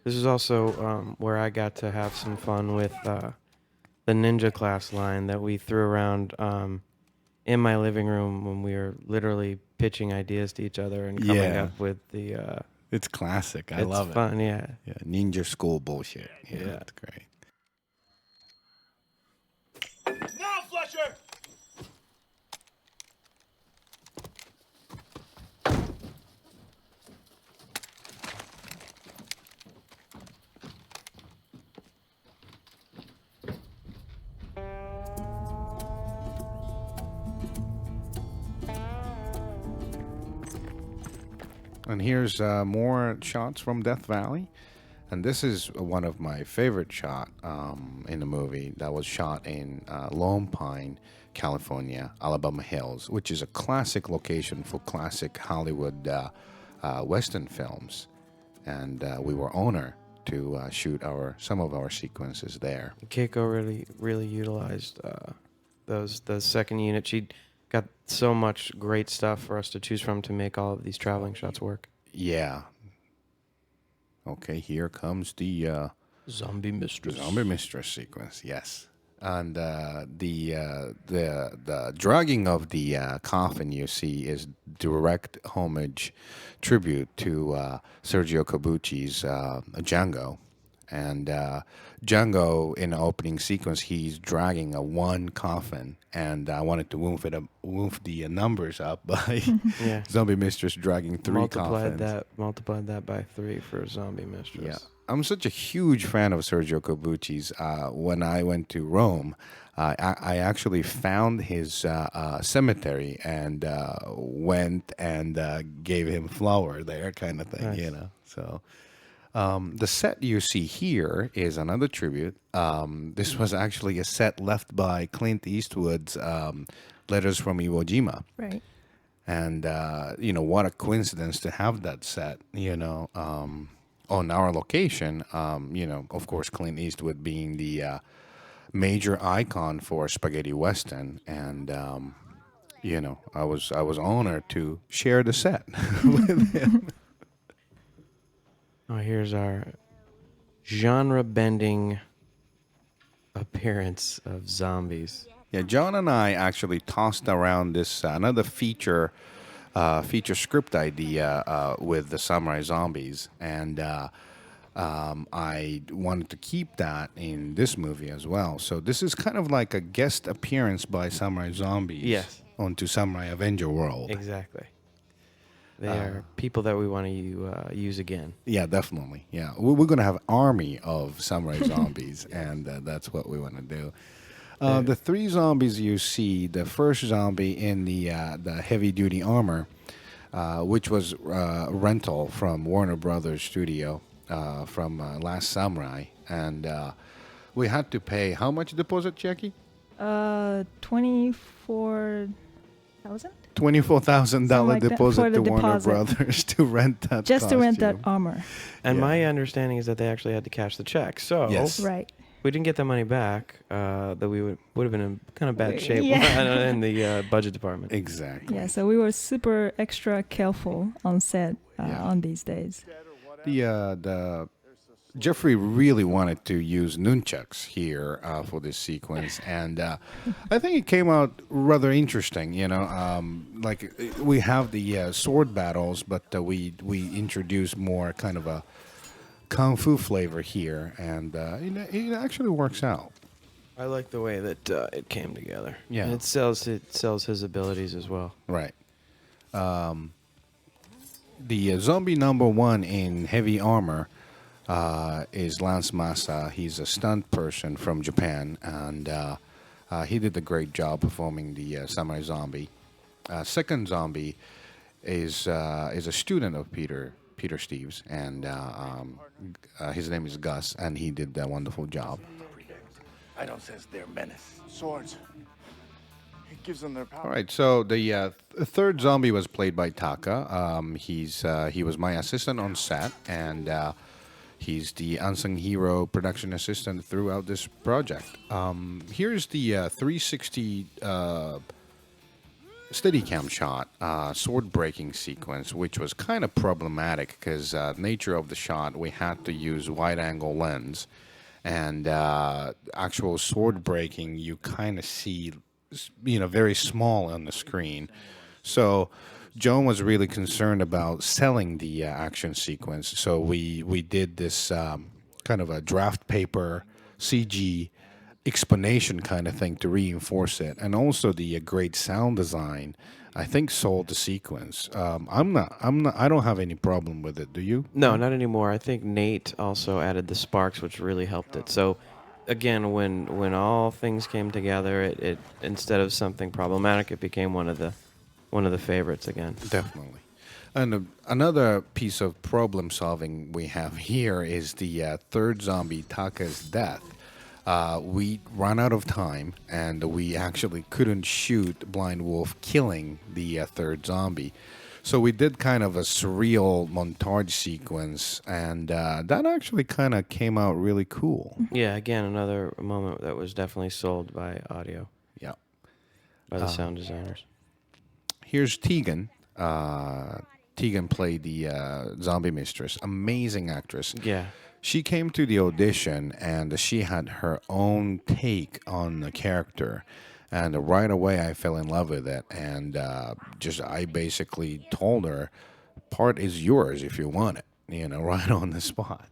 This is also where I got to have some fun with the ninja class line that we threw around in my living room when we were literally pitching ideas to each other and coming Yeah. up with the. It's classic. I It's love fun, it. yeah. Yeah, ninja school bullshit. Yeah, Yeah. it's great. Now, Fletcher! And here's more shots from Death Valley. And this is one of my favorite shot in the movie that was shot in Lone Pine, California, Alabama Hills, which is a classic location for classic Hollywood Western films. And we were honored to shoot some of our sequences there. Keiko really utilized those second unit. She got so much great stuff for us to choose from to make all of these traveling shots work. Yeah. Okay, here comes the Zombie Mistress. Zombie Mistress sequence, yes. And the dragging of the coffin you see is direct homage, tribute to Sergio Corbucci's Django. And Django, in the opening sequence, he's dragging a one coffin, and I wanted to woof the numbers up by Yeah. Zombie Mistress dragging three coffins. Multiplied that by 3 for Zombie Mistress. Yeah, I'm such a huge fan of Sergio Corbucci's. When I went to Rome, I actually found his cemetery and went and gave him flower there, kind of thing. Nice. You know, so. The set you see here is another tribute. This was actually a set left by Clint Eastwood's Letters from Iwo Jima. Right. And, what a coincidence to have that set, on our location. Of course, Clint Eastwood being the major icon for spaghetti western. And, I was honored to share the set with him. Oh, here's our genre-bending appearance of zombies. Yeah, John and I actually tossed around this another feature script idea with the samurai zombies, and I wanted to keep that in this movie as well. So this is kind of like a guest appearance by samurai zombies. Yes. Onto Samurai Avenger world. Exactly. They are people that we want to use again. Yeah, definitely. Yeah, we're going to have army of samurai zombies, and that's what we want to do. The three zombies you see, the first zombie in the heavy duty armor, which was rental from Warner Brothers Studio from Last Samurai, and we had to pay how much deposit, Chiaki? 24,000. $24,000 like that deposit for the to Warner deposit. Brothers to rent that. Just to rent that costume. armor. And Yeah. my understanding is that they actually had to cash the check. So Yes. Right. we didn't get that money back. That we would have been in kind of bad shape Yeah. in the budget department. Exactly. Yeah, so we were super extra careful on set on these days. The Jeffrey really wanted to use nunchucks here for this sequence, and I think it came out rather interesting. Like we have the sword battles, but we introduce more kind of a kung fu flavor here, and it actually works out. I like the way that it came together. Yeah. And it sells his abilities as well. Right. The zombie number one in heavy armor is Lance Massa. He's a stunt person from Japan, and he did a great job performing the samurai zombie. Second zombie is a student of Peter Steves, and his name is Gus, and he did a wonderful job. I don't sense their menace. Swords. It gives them their power. All right, so the third zombie was played by Taka. He was my assistant on set, and he's the unsung hero production assistant throughout this project. Here's the 360 Steadicam shot, sword breaking sequence, which was kind of problematic because nature of the shot, we had to use wide angle lens, and actual sword breaking you kind of see, very small on the screen. So John was really concerned about selling the action sequence, so we did this kind of a draft paper CG explanation kind of thing to reinforce it, and also the great sound design. I think sold the sequence. I don't have any problem with it. Do you? No, not anymore. I think Nate also added the sparks, which really helped it. So, again, when all things came together, it instead of something problematic, it became one of the favorites again. Definitely. And another piece of problem solving we have here is the third zombie, Taka's death. We ran out of time, and we actually couldn't shoot Blind Wolf killing the third zombie. So we did kind of a surreal montage sequence, and that actually kind of came out really cool. Yeah, again, another moment that was definitely sold by audio, Yeah. by the sound designers. Here's Tegan. Tegan played the zombie mistress. Amazing actress. Yeah. She came to the audition and she had her own take on the character. And right away I fell in love with it. And I basically told her, part is yours if you want it, right on the spot.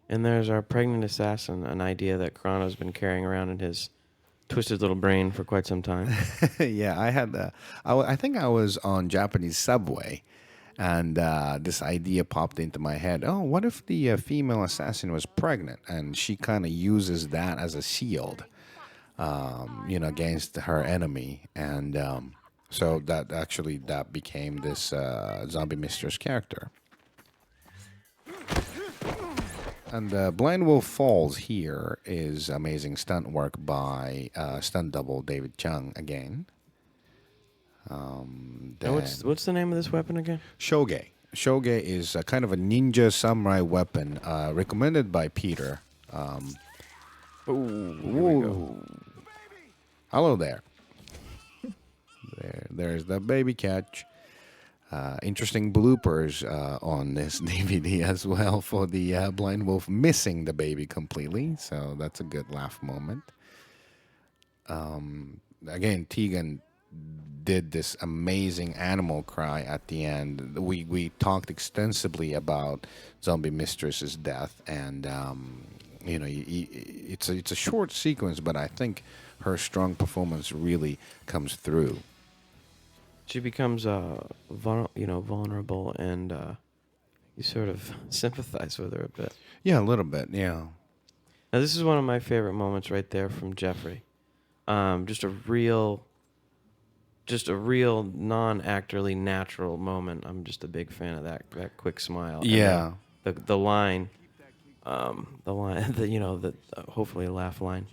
And there's our pregnant assassin, an idea that Kurando's been carrying around in his twisted little brain for quite some time. Yeah, I think I was on Japanese Subway. And this idea popped into my head. Oh, what if the female assassin was pregnant? And she kind of uses that as a shield, against her enemy. And so that became this zombie mistress character. And Blind Wolf Falls here is amazing stunt work by stunt double David Chung again. And what's the name of this weapon again? Shoge. Shoge is a kind of a ninja samurai weapon recommended by Peter. Ooh. Hello there. There's the baby catch. Interesting bloopers on this DVD as well for the Blind Wolf missing the baby completely. So that's a good laugh moment. Again, Tegan did this amazing animal cry at the end. We talked extensively about Zombie Mistress's death, and it's a short sequence, but I think her strong performance really comes through. She becomes vulnerable, and you sort of sympathize with her a bit. Yeah, a little bit. Yeah. Now this is one of my favorite moments right there from Jeffrey. Just a real non-actorly natural moment. I'm just a big fan of that quick smile. Yeah. And the line, hopefully a laugh line.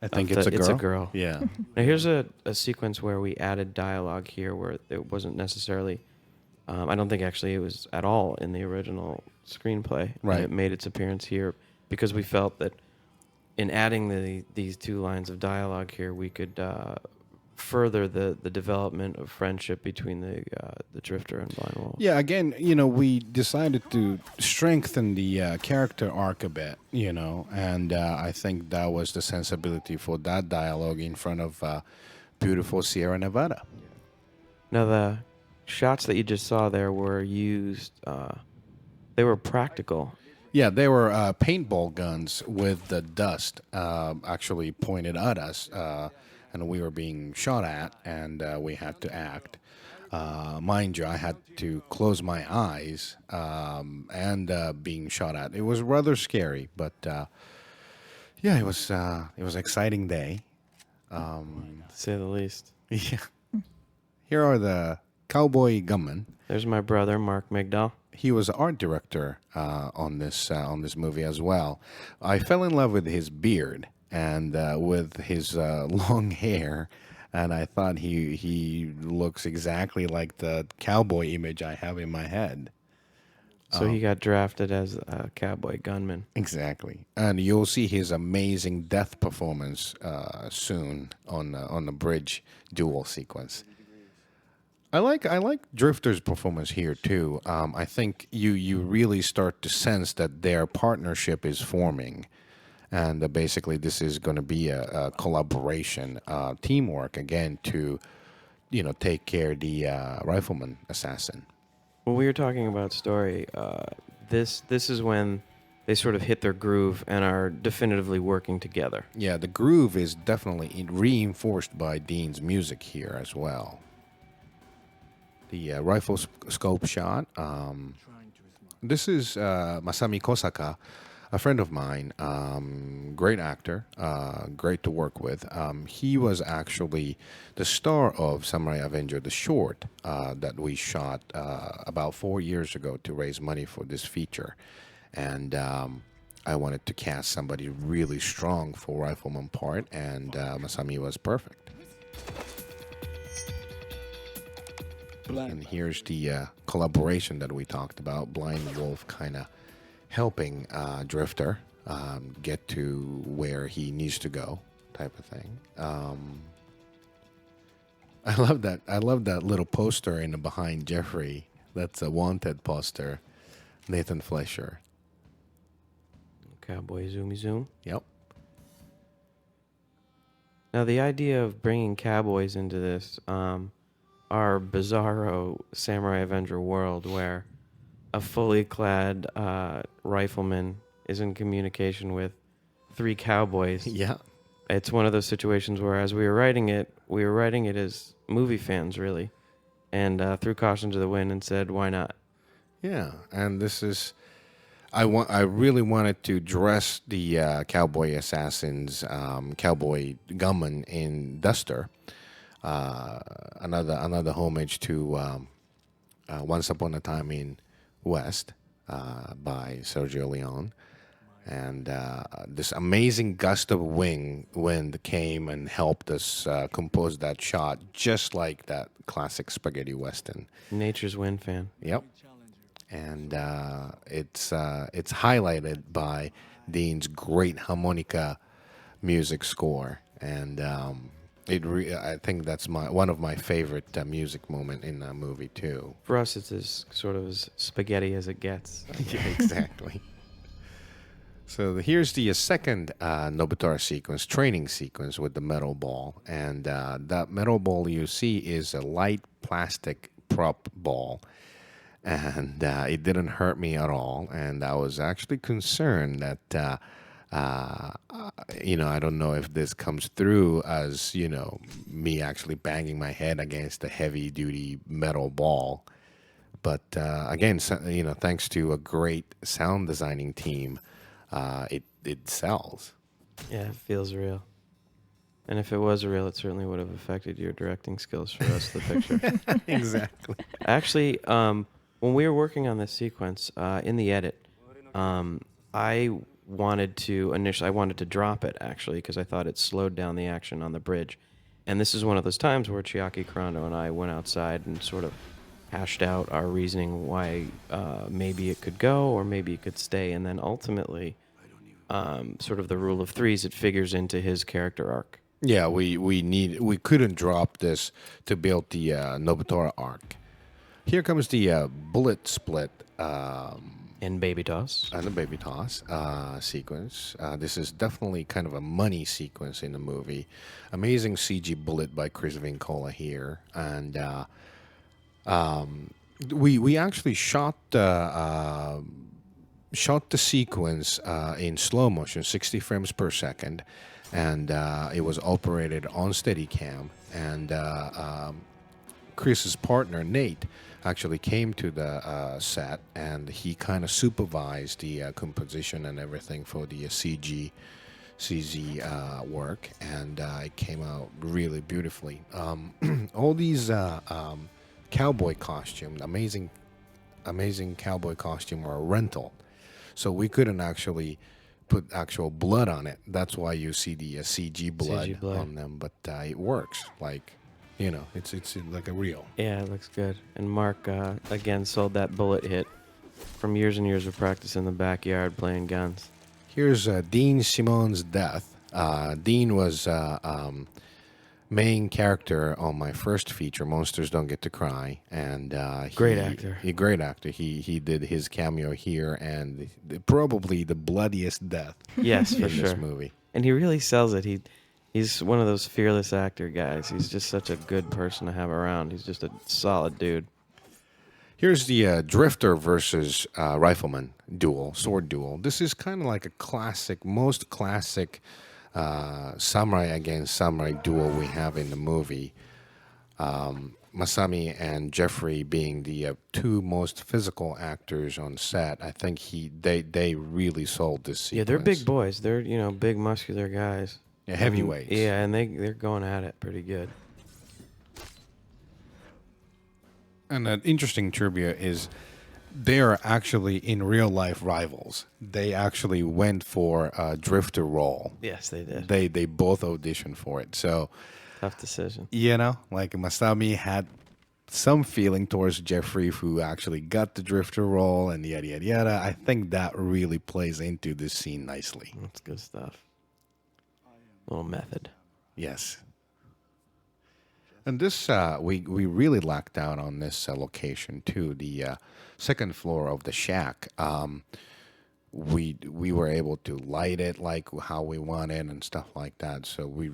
I think it's a girl. It's a girl. Yeah. Now here's a sequence where we added dialogue here where it wasn't necessarily. I don't think actually it was at all in the original screenplay. Right. And it made its appearance here because we felt that in adding these two lines of dialogue here, we could further the development of friendship between the Drifter and Blind Wolf. Yeah, again, we decided to strengthen the character arc a bit, and I think that was the sensibility for that dialogue in front of beautiful Sierra Nevada. Now, the shots that you just saw there were used, they were practical. Yeah, they were paintball guns with the dust actually pointed at us. And we were being shot at, and we had to act. Mind you, I had to close my eyes and being shot at. It was rather scary, but it was an exciting day. To say the least. Yeah. Here are the cowboy gunmen. There's my brother, Mark Migdal. He was art director on this movie as well. I fell in love with his beard. And with his long hair, and I thought he looks exactly like the cowboy image I have in my head. So he got drafted as a cowboy gunman. Exactly, and you'll see his amazing death performance soon on the bridge duel sequence. I like Drifter's performance here too. I think you really start to sense that their partnership is forming. And basically, this is going to be a collaboration, teamwork again to take care of the rifleman assassin. When we were talking about story, this is when they sort of hit their groove and are definitively working together. Yeah, the groove is definitely reinforced by Dean's music here as well. The rifle scope shot. This is Masami Kosaka, a friend of mine. Great actor, great to work with. He was actually the star of Samurai Avenger, the short that we shot about 4 years ago to raise money for this feature. And I wanted to cast somebody really strong for Rifleman part, and Masami was perfect. And here's the collaboration that we talked about. Blind Wolf kind of helping Drifter get to where he needs to go, type of thing. I love that. I love that little poster in the behind Jeffrey. That's a wanted poster. Nathan Fleischer. Cowboy zoomy zoom. Yep. Now, the idea of bringing cowboys into this, our bizarro Samurai Avenger world where a fully clad rifleman is in communication with 3 cowboys. Yeah. It's one of those situations where, as we were writing it as movie fans, really, and threw caution to the wind and said, why not? Yeah, and this is... I really wanted to dress the cowboy assassins, cowboy gunman in Duster. Another homage to Once Upon a Time in West by Sergio Leone. And this amazing gust of wind came and helped us compose that shot, just like that classic spaghetti western. Nature's wind fan. Yep. And it's highlighted by Dean's great harmonica music score, and I think that's one of my favorite music moment in that movie too. For us, it's as sort of as spaghetti as it gets. Yeah, exactly. So here's the second Nobutora sequence, training sequence with the metal ball, and that metal ball you see is a light plastic prop ball. And it didn't hurt me at all. And I was actually concerned that, I don't know if this comes through as, me actually banging my head against a heavy-duty metal ball. But again, thanks to a great sound designing team, it sells. Yeah, it feels real. And if it was real, it certainly would have affected your directing skills for the rest of the picture. Exactly. Actually, when we were working on this sequence, in the edit, I wanted to drop it, actually, because I thought it slowed down the action on the bridge. And this is one of those times where Chiaki Kurando and I went outside and sort of hashed out our reasoning why maybe it could go or maybe it could stay. And then ultimately, sort of the rule of threes, it figures into his character arc. Yeah, we couldn't drop this to build the Nobutora arc. Here comes the bullet split And baby toss. and the baby toss sequence. This is definitely kind of a money sequence in the movie. Amazing CG bullet by Chris Vincola here, and we actually shot the sequence in slow motion, 60 frames per second, and it was operated on Steadicam. And Chris's partner Nate actually came to the set, and he kind of supervised the composition and everything for the CG work, and it came out really beautifully. All these cowboy costume, amazing cowboy costume, were a rental, so we couldn't actually put actual blood on it. That's why you see the CG blood on them, but it works. Like, it's like a real. Yeah, it looks good. And Mark, again, sold that bullet hit from years and years of practice in the backyard playing guns. Here's Dean Simone's death. Dean was main character on my first feature, Monsters Don't Get to Cry, and Great actor. Great actor. He did his cameo here, and probably the bloodiest death Yes, for in sure. this movie. And he really sells it. He He's one of those fearless actor guys. He's just such a good person to have around. He's just a solid dude. Here's the drifter versus rifleman duel, sword duel. This is kind of like a classic, most classic samurai against samurai duel we have in the movie. Masami and Jeffrey being the two most physical actors on set. I think they really sold this sequence. Yeah, they're big boys. They're big muscular guys. Yeah, heavyweights. Yeah, and they're going at it pretty good. And an interesting trivia is they are actually in real life rivals. They actually went for a drifter role. Yes, they did. They both auditioned for it. So, Tough decision. like Masami had some feeling towards Jeffrey, who actually got the drifter role, and yada yada yada. I think that really plays into this scene nicely. That's good stuff. Little method. Yes. And this, we really lucked down on this location too. The second floor of the shack, we were able to light it like how we wanted and stuff like that. So we,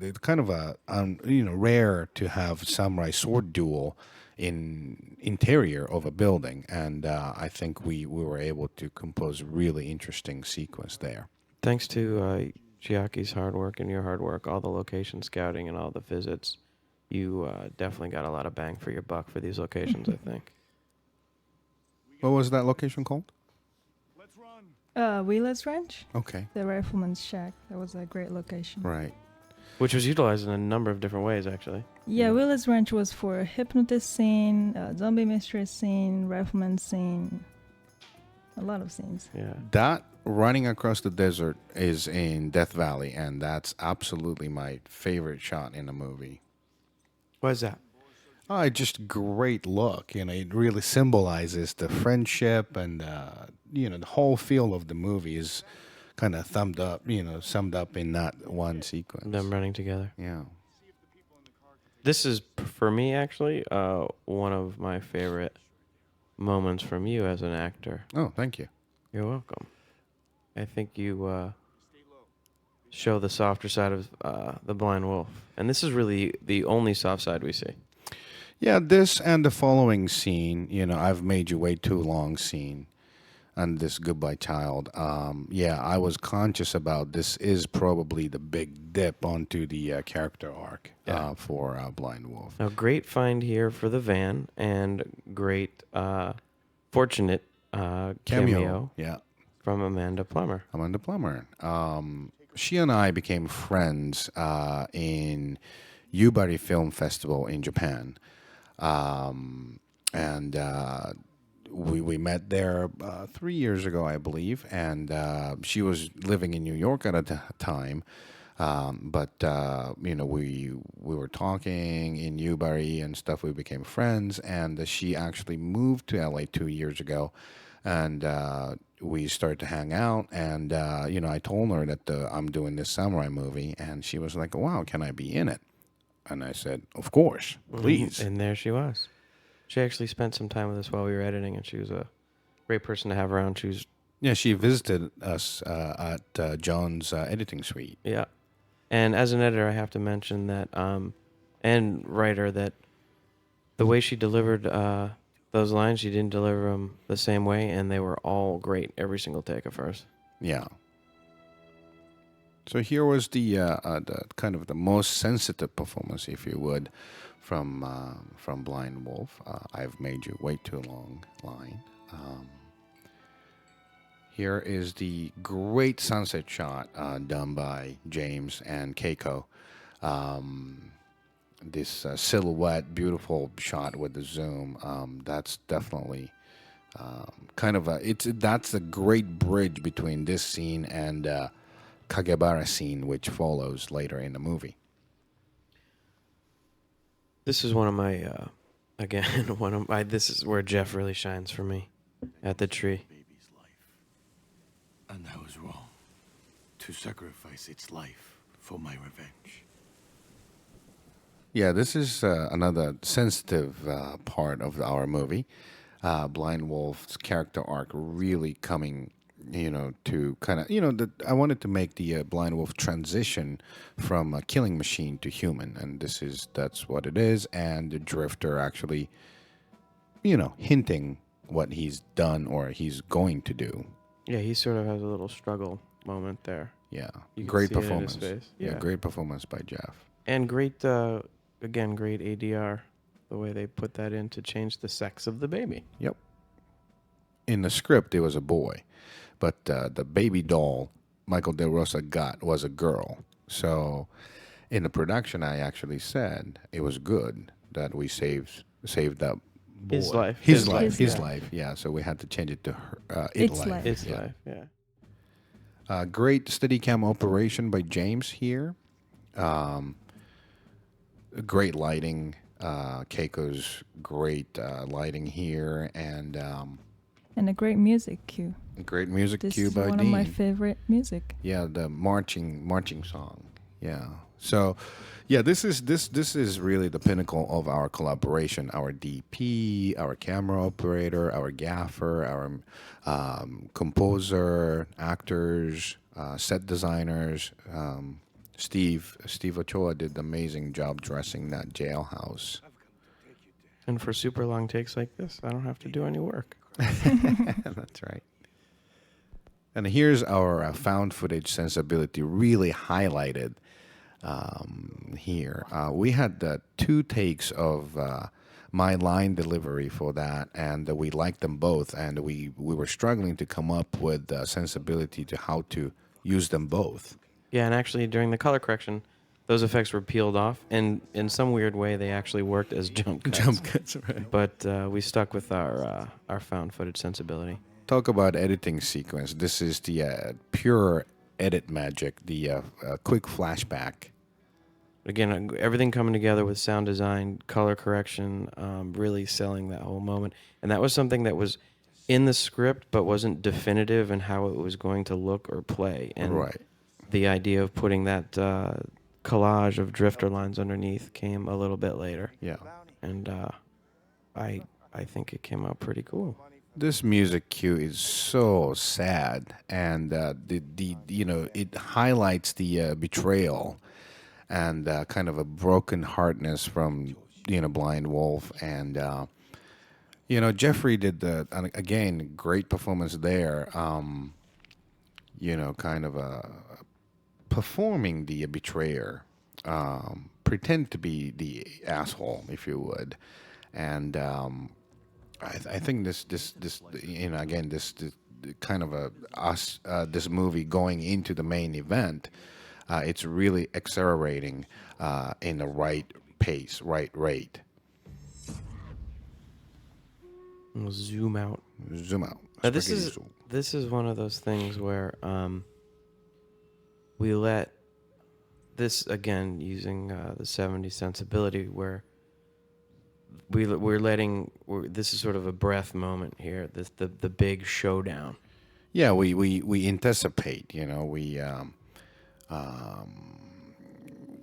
it's kind of a rare to have samurai sword duel in interior of a building, and I think we were able to compose a really interesting sequence there. Thanks to Chiaki's hard work and your hard work, all the location scouting and all the visits. You definitely got a lot of bang for your buck for these locations, I think. What was that location called? Wheeler's Ranch, Okay. the rifleman's shack. That was a great location. Right. Which was utilized in a number of different ways, actually. Yeah, Wheeler's Ranch was for a hypnotist scene, zombie mistress scene, rifleman scene, a lot of scenes. Yeah. That running across the desert is in Death Valley, and that's absolutely my favorite shot in the movie. Why is that? Oh, just great look. It really symbolizes the friendship, and the whole feel of the movie is kind of summed up in that one sequence. Them running together. Yeah. This is, for me, actually, one of my favorite moments from you as an actor. Oh, thank you. You're welcome. I think you show the softer side of the blind wolf. And this is really the only soft side we see. Yeah, this and the following scene, I've made you wait too long scene, and this goodbye child. I was conscious about this is probably the big dip onto the character arc for Blind Wolf. Now, great find here for the van, and great, fortunate cameo Yeah. from Amanda Plummer. Amanda Plummer. She and I became friends in Yubari Film Festival in Japan. We met there 3 years ago, I believe, and she was living in New York at the time. We were talking in Yubari and stuff. We became friends, and she actually moved to LA 2 years ago, and we started to hang out. And I told her that I'm doing this samurai movie, and she was like, "Wow, can I be in it?" And I said, "Of course, please." And there she was. She actually spent some time with us while we were editing, and she was a great person to have around. She visited us at John's editing suite. Yeah. And as an editor, I have to mention that, and writer, that the way she delivered those lines, she didn't deliver them the same way, and they were all great, every single take of hers. Yeah. So here was the kind of the most sensitive performance, if you would, from Blind Wolf. I've made you wait too long line. Here is the great sunset shot done by James and Keiko. This silhouette, beautiful shot with the zoom. That's definitely that's a great bridge between this scene and Kagebara scene, which follows later in the movie. This is one of my, this is where Jeff really shines for me, at the tree. Baby's life. And I was wrong to sacrifice its life for my revenge. Yeah, this is another sensitive part of our movie. Blind Wolf's character arc really coming to kind of, I wanted to make the blind wolf transition from a killing machine to human, and that's what it is. And the drifter actually, hinting what he's done or he's going to do. Yeah, he sort of has a little struggle moment there. Yeah, You can great see it in his performance. face. Yeah, Yeah. great performance by Jeff. And great, again, great ADR, the way they put that in to change the sex of the baby. Yep. In the script, it was a boy, but the baby doll Michael De Rosa got was a girl. So in the production, I actually said it was good that we saved that boy. His life. His life. Yeah. So we had to change it to her. Its life. His Yeah. life, yeah. Great Steadicam operation by James here. Great lighting. Keiko's great lighting here, and And a great music cue. great music This cue is by one Dean. of my favorite music. Yeah, the marching song. Yeah. So, yeah, this is really the pinnacle of our collaboration. Our DP, our camera operator, our gaffer, our composer, actors, set designers. Steve Ochoa did an amazing job dressing that jailhouse. And for super long takes like this, I don't have to do any work. That's right. And here's our found footage sensibility really highlighted here. We had 2 takes of my line delivery for that, and we liked them both, and we were struggling to come up with sensibility to how to use them both. Yeah, and actually during the color correction, those effects were peeled off, and in some weird way, they actually worked as jump cuts. Jump cuts, right. But we stuck with our found footage sensibility. Talk about editing sequence. This is the pure edit magic, the quick flashback. Again, everything coming together with sound design, color correction, really selling that whole moment. And that was something that was in the script, but wasn't definitive in how it was going to look or play. And Right. the idea of putting that collage of drifter lines underneath came a little bit later. Yeah. And I think it came out pretty cool. This music cue is so sad, and it highlights the betrayal and kind of a broken heartness from Blind Wolf, and Jeffrey did again great performance there. Kind of performing the betrayer, pretend to be the asshole, if you would, and. I think this again this kind of this movie going into the main event, it's really accelerating in the right pace, right rate. We'll zoom out. Zoom out. Now, Spaghetti zoom. this is one of those things where we let this, again, using the 70s sensibility, where this is sort of a breath moment here. The big showdown. Yeah, we anticipate. We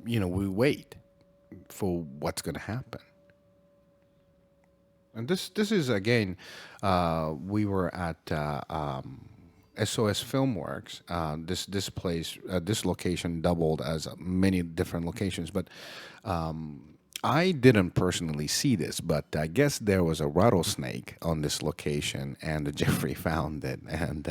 we wait for what's going to happen. And this is again, we were at SOS Filmworks. This place, this location doubled as many different locations, but. I didn't personally see this, but I guess there was a rattlesnake on this location, and Jeffrey found it, and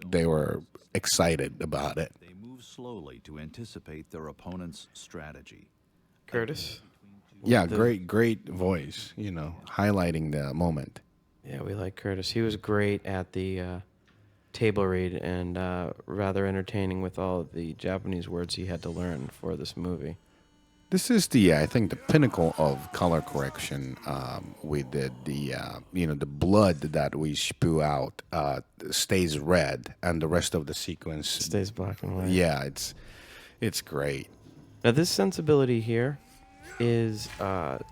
they were excited about it. They move slowly to anticipate their opponent's strategy. Curtis? Yeah, great voice, highlighting the moment. Yeah, we like Curtis. He was great at the table read and rather entertaining with all of the Japanese words he had to learn for this movie. This is I think, the pinnacle of color correction. We did the blood that we spew out stays red, and the rest of the sequence Stays black and white. Yeah, it's great. Now, this sensibility here is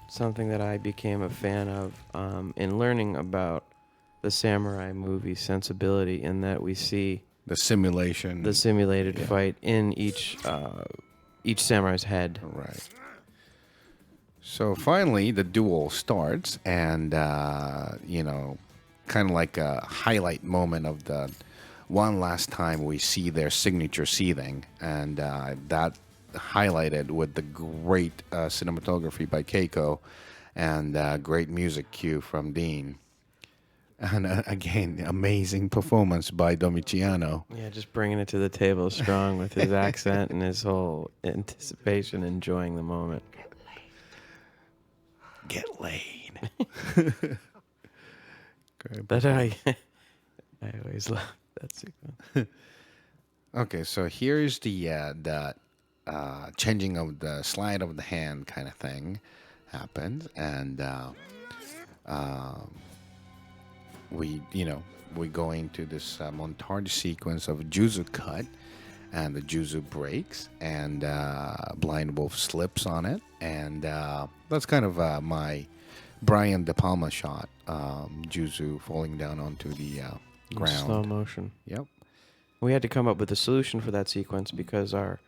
something that I became a fan of in learning about the samurai movie sensibility, in that we see The simulation. the simulated fight in each samurai's head. Right. So finally, the duel starts, and kind of like a highlight moment of the one last time we see their signature seething, and that highlighted with the great cinematography by Keiko and great music cue from Dean. And again, amazing performance by Domiciano. Yeah, just bringing it to the table strong with his accent and his whole anticipation, enjoying the moment. Get laid. That I always love that sequence. Okay, so here's the changing of the slide of the hand kind of thing happens, and we go into this montage sequence of Juzu cut, and the Juzu breaks, and Blind Wolf slips on it, and that's kind of my Brian De Palma shot, Juzu falling down onto the ground. Slow motion. Yep. We had to come up with a solution for that sequence because our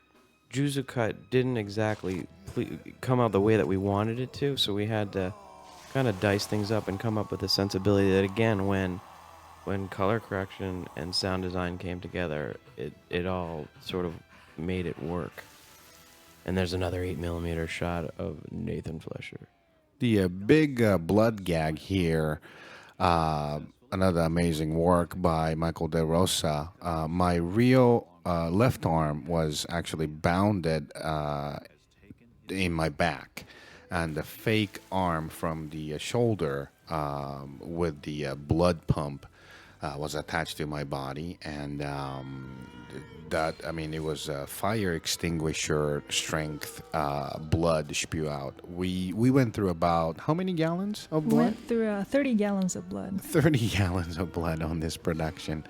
Juzu cut didn't exactly come out the way that we wanted it to, so we had to kind of dice things up and come up with a sensibility that, again, when color correction and sound design came together, it all sort of made it work. And there's another 8mm shot of Nathan Flesher. The big blood gag here, another amazing work by Michael De Rosa. My real left arm was actually bounded in my back, and the fake arm from the shoulder with the blood pump was attached to my body, and it was a fire extinguisher strength blood spew out. We went through about how many gallons of We blood? went through 30 gallons of blood. 30 gallons of blood on this production.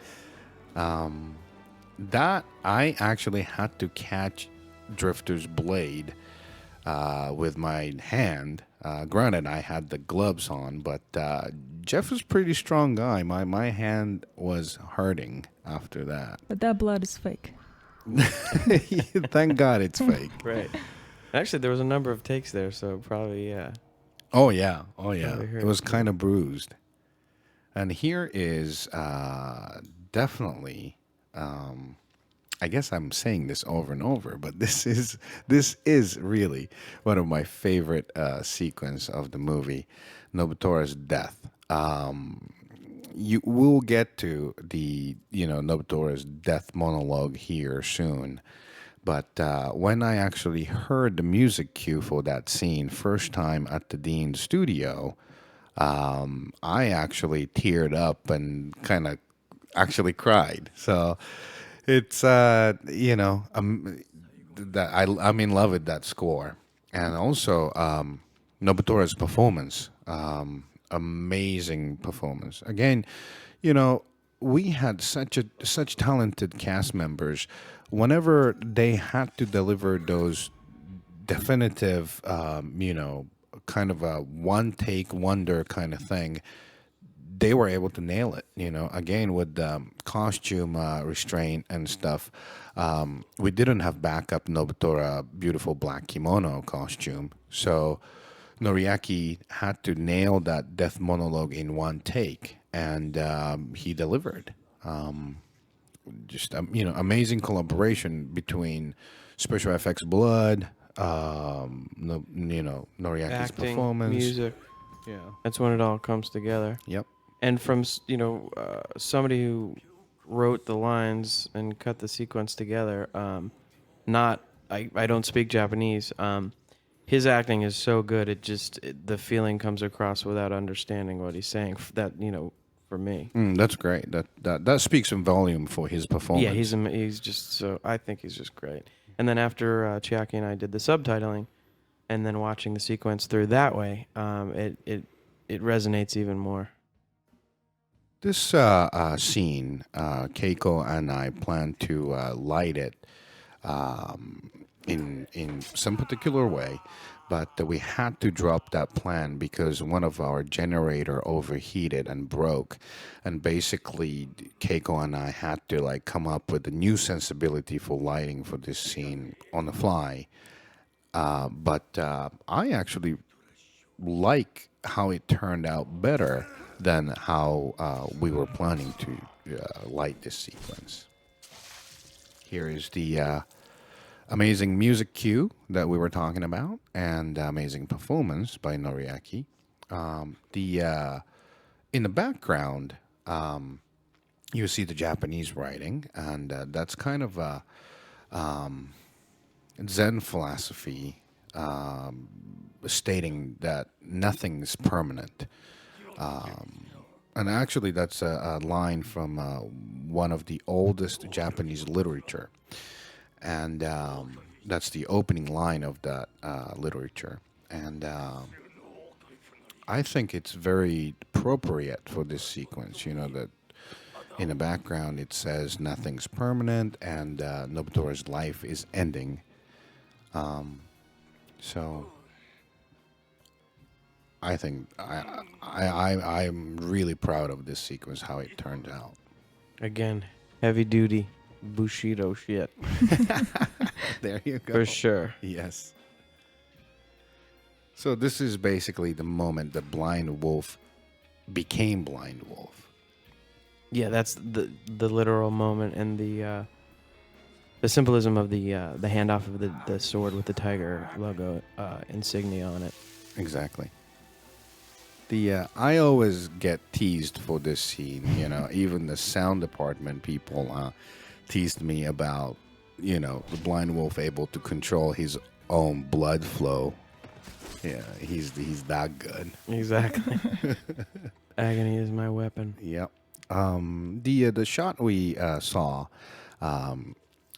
That I actually had to catch Drifter's blade with my hand. Granted, I had the gloves on, but Jeff was a pretty strong guy. My hand was hurting after that. But that blood is fake. Thank God it's fake. Right. Actually, there was a number of takes there, so probably, yeah. Oh, yeah. Here. It was kind of bruised. And here is definitely, I guess I'm saying this over and over, but this is really one of my favorite sequence of the movie, Nobutora's death. You will get to the Nobutora's death monologue here soon, but when I actually heard the music cue for that scene first time at the Dean studio, I actually teared up and kind of actually cried. So it's that I'm in love with that score, and also Nobutora's performance. Amazing performance. Again, we had such talented cast members. Whenever they had to deliver those definitive, kind of a one take wonder kind of thing, they were able to nail it. Again with the costume restraint and stuff. We didn't have backup Nobutora beautiful black kimono costume, so Noriaki had to nail that death monologue in one take, and he delivered. Amazing collaboration between special effects, blood, Noriaki's Acting, performance, music. Yeah. That's when it all comes together. Yep. And from, somebody who wrote the lines and cut the sequence together, I don't speak Japanese. His acting is so good, the feeling comes across without understanding what he's saying. For me. That's great. That speaks in volume for his performance. Yeah, he's just so. I think he's just great. And then after Chiaki and I did the subtitling, and then watching the sequence through that way, it resonates even more. This scene, Keiko and I plan to light it in some particular way, but we had to drop that plan because one of our generator overheated and broke, and basically Keiko and I had to come up with a new sensibility for lighting for this scene on the fly. But I actually like how it turned out better than how we were planning to light this sequence. Here is the amazing music cue that we were talking about, and amazing performance by Noriaki. The in the background, you see the Japanese writing, and that's kind of a Zen philosophy, stating that nothing's permanent. And actually, that's a line from one of the oldest Japanese literature, and that's the opening line of that literature. And I think it's very appropriate for this sequence. You know that in the background it says nothing's permanent, and Nobutora's life is ending. So I think I'm really proud of this sequence, how it turned out. Again, heavy duty Bushido shit. There you go. For sure. Yes. So this is basically the moment that Blind Wolf became Blind Wolf. Yeah, that's the literal moment, and the symbolism of the handoff of the sword with the tiger logo insignia on it. Exactly. I always get teased for this scene. You know, even the sound department people teased me about, you know, the Blind Wolf able to control his own blood flow. Yeah, he's that good. Exactly. Agony is my weapon. Yep. The shot we saw, my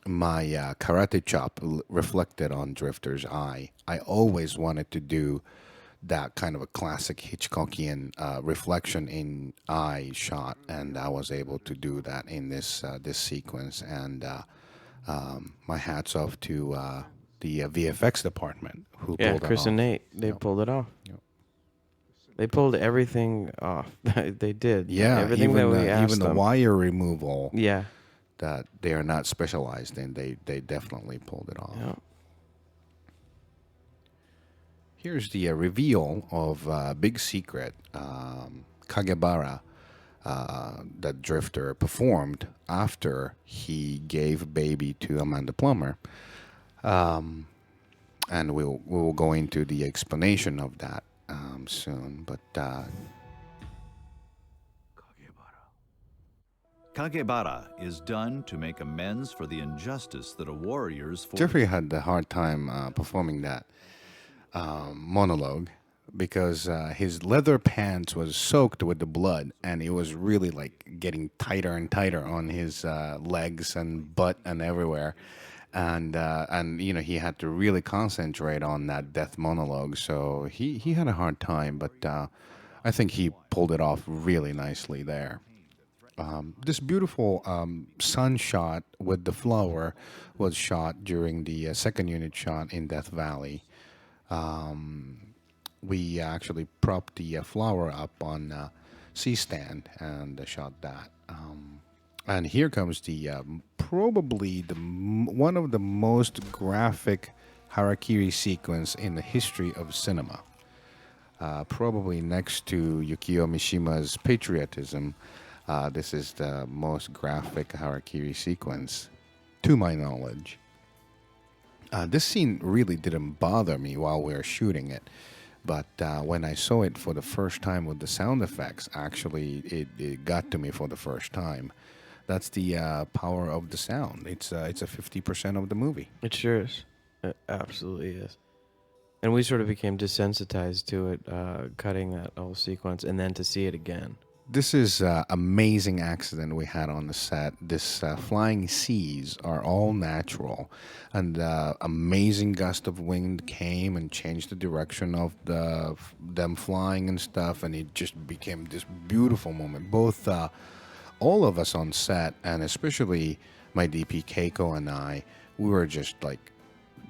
karate chop reflected on Drifter's eye. I always wanted to do that kind of a classic Hitchcockian reflection in eye shot, and I was able to do that in this sequence. And my hats off to the VFX department who Yeah, pulled it Chris off. and Nate, they pulled it off. Yep. They pulled everything off. They did. Yeah, everything even that we asked even the them. wire removal Yeah. that they are not specialized in, they definitely pulled it off. Yeah. Here's the reveal of Big Secret, Kagebara, that Drifter performed after he gave baby to Amanda Plummer. And we will go into the explanation of that soon. But Kagebara is done to make amends for the injustice that a warrior's force. Jeffrey had a hard time performing that monologue because his leather pants was soaked with the blood, and it was really like getting tighter and tighter on his legs and butt and everywhere. And you know, he had to really concentrate on that death monologue, so he had a hard time, but I think he pulled it off really nicely there. This beautiful sun shot with the flower was shot during the second unit shot in Death Valley. We actually propped the flower up on C-stand and shot that. And here comes the probably one of the most graphic harakiri sequence in the history of cinema. Probably next to Yukio Mishima's Patriotism, this is the most graphic harakiri sequence, to my knowledge. This scene really didn't bother me while we were shooting it, but when I saw it for the first time with the sound effects, actually it got to me for the first time. That's the power of the sound. It's a 50% of the movie. It sure is. It absolutely is. And we sort of became desensitized to it, cutting that whole sequence, and then to see it again. This is an amazing accident we had on the set. This flying C's are all natural, and amazing gust of wind came and changed the direction of them flying and stuff, and it just became this beautiful moment. Both all of us on set, and especially my DP Keiko and I, we were just like,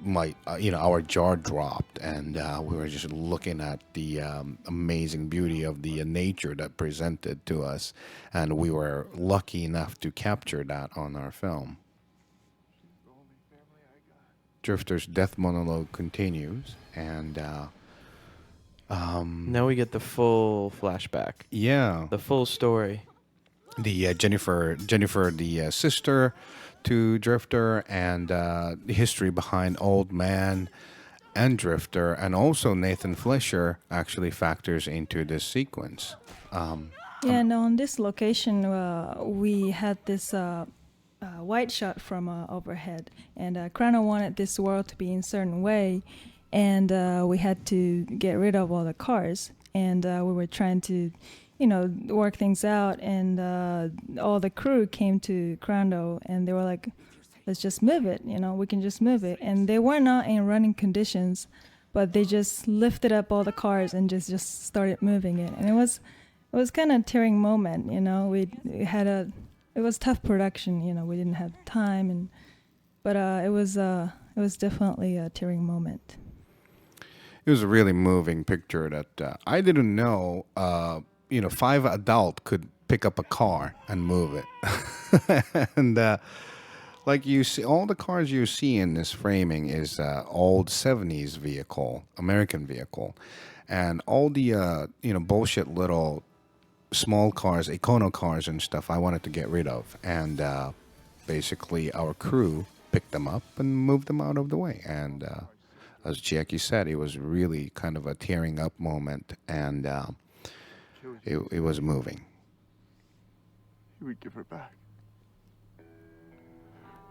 our jaw dropped, and we were just looking at the amazing beauty of the nature that presented to us, and we were lucky enough to capture that on our film. Drifter's death monologue continues, and Now we get the full flashback, Yeah, the full story. the Jennifer, the sister to Drifter, and the history behind Old Man and Drifter, and also Nathan Fletcher actually factors into this sequence. Yeah, and on this location, we had this wide shot from overhead, and Kurando wanted this world to be in a certain way, and we had to get rid of all the cars, and we were trying to, work things out, and all the crew came to Kurando, and they were like, let's just move it, we can just move it, and they were not in running conditions, but they just lifted up all the cars and just started moving it, and it was kind of a tearing moment, we had it was tough production, we didn't have time, but it was definitely a tearing moment. It was a really moving picture that I didn't know. 5 adult could pick up a car and move it, and like you see, all the cars you see in this framing is old '70s vehicle, American vehicle, and all the bullshit little small cars, Econo cars and stuff I wanted to get rid of. And basically our crew picked them up and moved them out of the way. And as Chiaki said, it was really kind of a tearing up moment, and it was moving. He would give her back.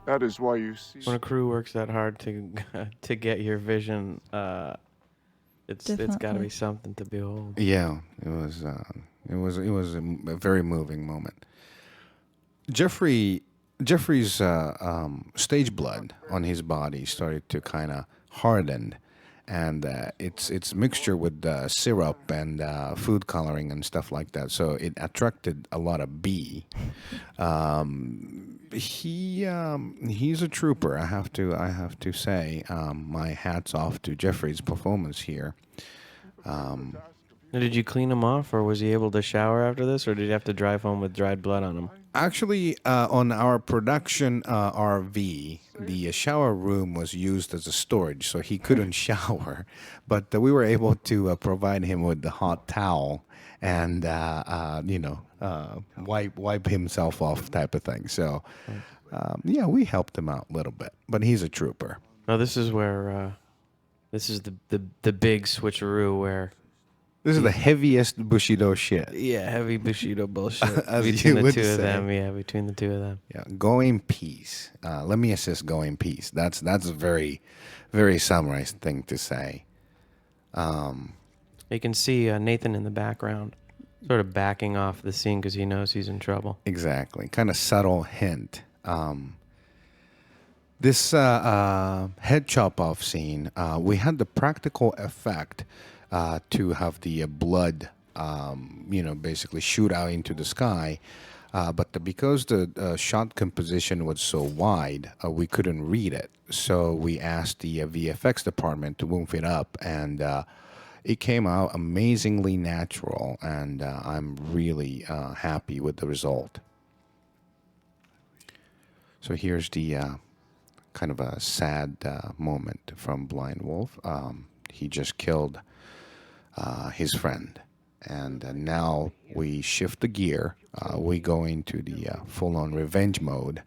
That is why you see. When a crew works that hard to get your vision, it's got to Definitely. be something to behold. Yeah, it was a very moving moment. Jeffrey's stage blood on his body started to kind of harden, and it's mixture with syrup and food coloring and stuff like that. So it attracted a lot of bee. He's a trooper. I have to say, my hats off to Jeffrey's performance here. Now, did you clean him off, or was he able to shower after this, or did you have to drive home with dried blood on him? Actually, on our production RV, the shower room was used as a storage, so he couldn't shower. But we were able to provide him with the hot towel and wipe himself off, type of thing. So, yeah, we helped him out a little bit. But he's a trooper. Now, this is where this is the big switcheroo where. This is the heaviest Bushido shit. Yeah, heavy Bushido bullshit. As between you the would two of say. them. Yeah, between the two of them. Yeah, go in peace. Let me assist. Go in peace. That's a very, very samurai thing to say. You can see Nathan in the background, sort of backing off the scene because he knows he's in trouble. Exactly. Kind of subtle hint. This head chop off scene, we had the practical effect to have the blood, basically shoot out into the sky. But because the shot composition was so wide, we couldn't read it. So we asked the VFX department to move it up, and it came out amazingly natural, and I'm really happy with the result. So here's the kind of a sad moment from Blind Wolf. He just killed his friend, and now we shift the gear. We go into the full-on revenge mode.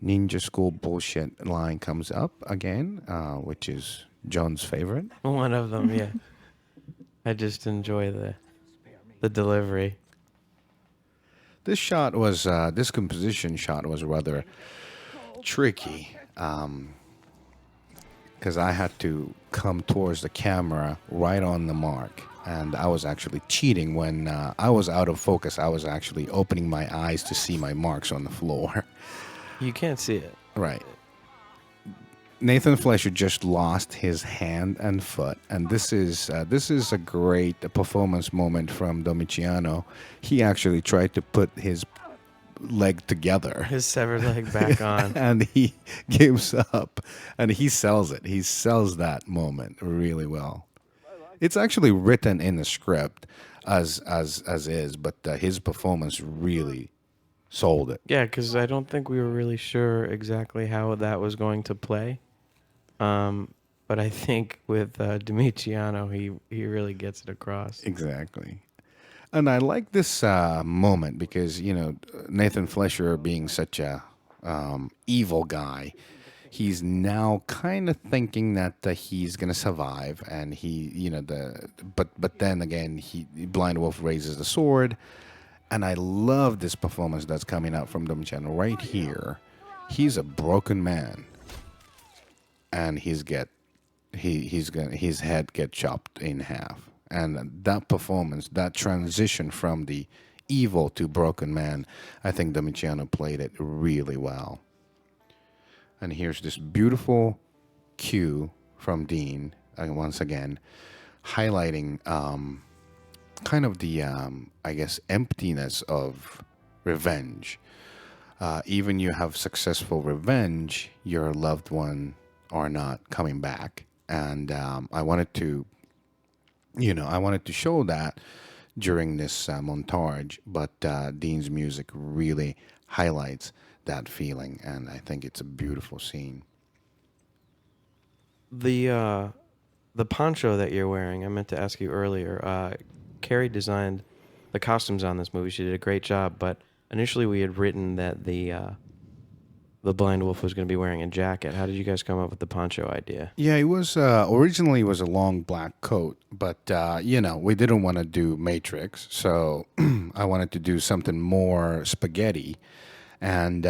Ninja School bullshit line comes up again, which is John's favorite. One of them, yeah. I just enjoy the delivery. This shot was this composition shot was rather tricky. Because I had to come towards the camera right on the mark. And I was actually cheating when I was out of focus. I was actually opening my eyes to see my marks on the floor. You can't see it. Right. Nathan Fletcher just lost his hand and foot. And this is a great performance moment from Domiciano. He actually tried to put his leg together. His severed leg back on. And he gives up, and he sells it. He sells that moment really well. It's actually written in the script as is, but his performance really sold it. Yeah, because I don't think we were really sure exactly how that was going to play. but I think with Domitiano, he really gets it across. Exactly. And I like this moment because, Nathan Fletcher being such a evil guy, he's now kind of thinking that he's going to survive. And but then again, Blind Wolf raises the sword. And I love this performance that's coming out from Domitiano right here. He's a broken man. And his head get chopped in half. And that performance, that transition from the evil to broken man, I think Domitiano played it really well. And here's this beautiful cue from Dean, once again, highlighting kind of the, I guess, emptiness of revenge. Even you have successful revenge, your loved one are not coming back. And I wanted to show that during this montage, but Dean's music really highlights that feeling, and I think it's a beautiful scene. The poncho that you're wearing, I meant to ask you earlier. Carrie designed the costumes on this movie. She did a great job, but initially we had written that the Blind Wolf was going to be wearing a jacket. How did you guys come up with the poncho idea? Yeah, it was originally it was a long black coat, but we didn't want to do Matrix, so I wanted to do something more spaghetti, and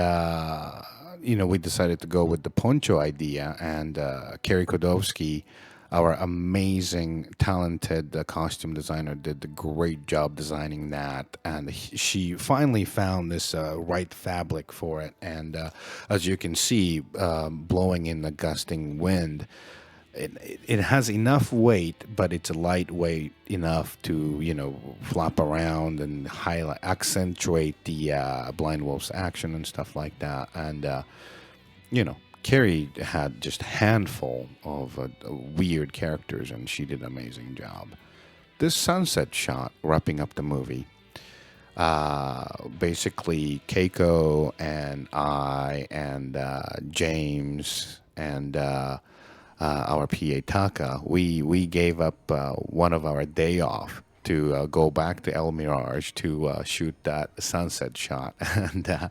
we decided to go with the poncho idea. And Kerry Kodowski, our amazing, talented costume designer, did a great job designing that. And she finally found this right fabric for it. And as you can see, blowing in the gusting wind, it has enough weight, but it's lightweight enough to, flop around and highlight, accentuate the Blind Wolf's action and stuff like that. And, Carrie had just a handful of weird characters, and she did an amazing job. This sunset shot, wrapping up the movie, basically Keiko and I and James and our PA Taka, we gave up one of our day off to go back to El Mirage to shoot that sunset shot. And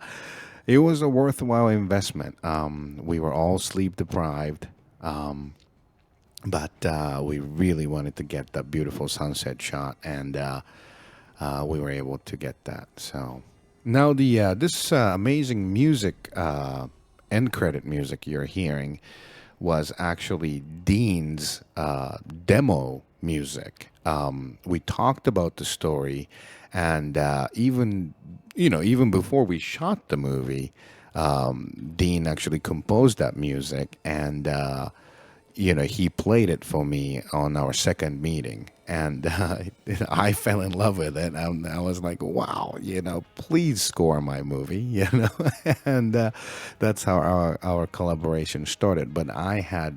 it was a worthwhile investment. We were all sleep deprived, but we really wanted to get that beautiful sunset shot, and we were able to get that. So now this amazing music, end credit music you're hearing, was actually Dean's demo music. We talked about the story, and even before we shot the movie, Dean actually composed that music, and he played it for me on our second meeting, and I fell in love with it. And I was like, wow, please score my movie, and that's how our collaboration started. But I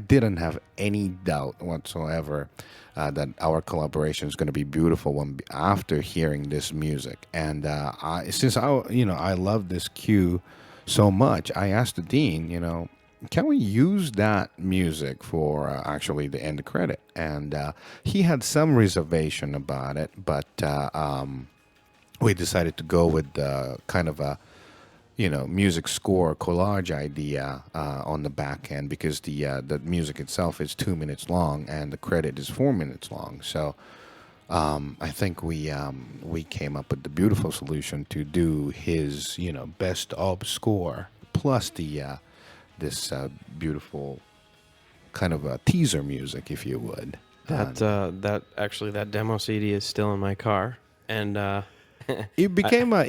didn't have any doubt whatsoever that our collaboration is going to be beautiful after hearing this music. And since I love this cue so much, I asked the Dean, can we use that music for actually the end credit? And he had some reservation about it, but we decided to go with kind of a music score collage idea on the back end, because the music itself is 2 minutes long and the credit is 4 minutes long. So I think we came up with the beautiful solution to do his best of score plus this beautiful kind of a teaser music, if you would. That demo CD is still in my car, and it became an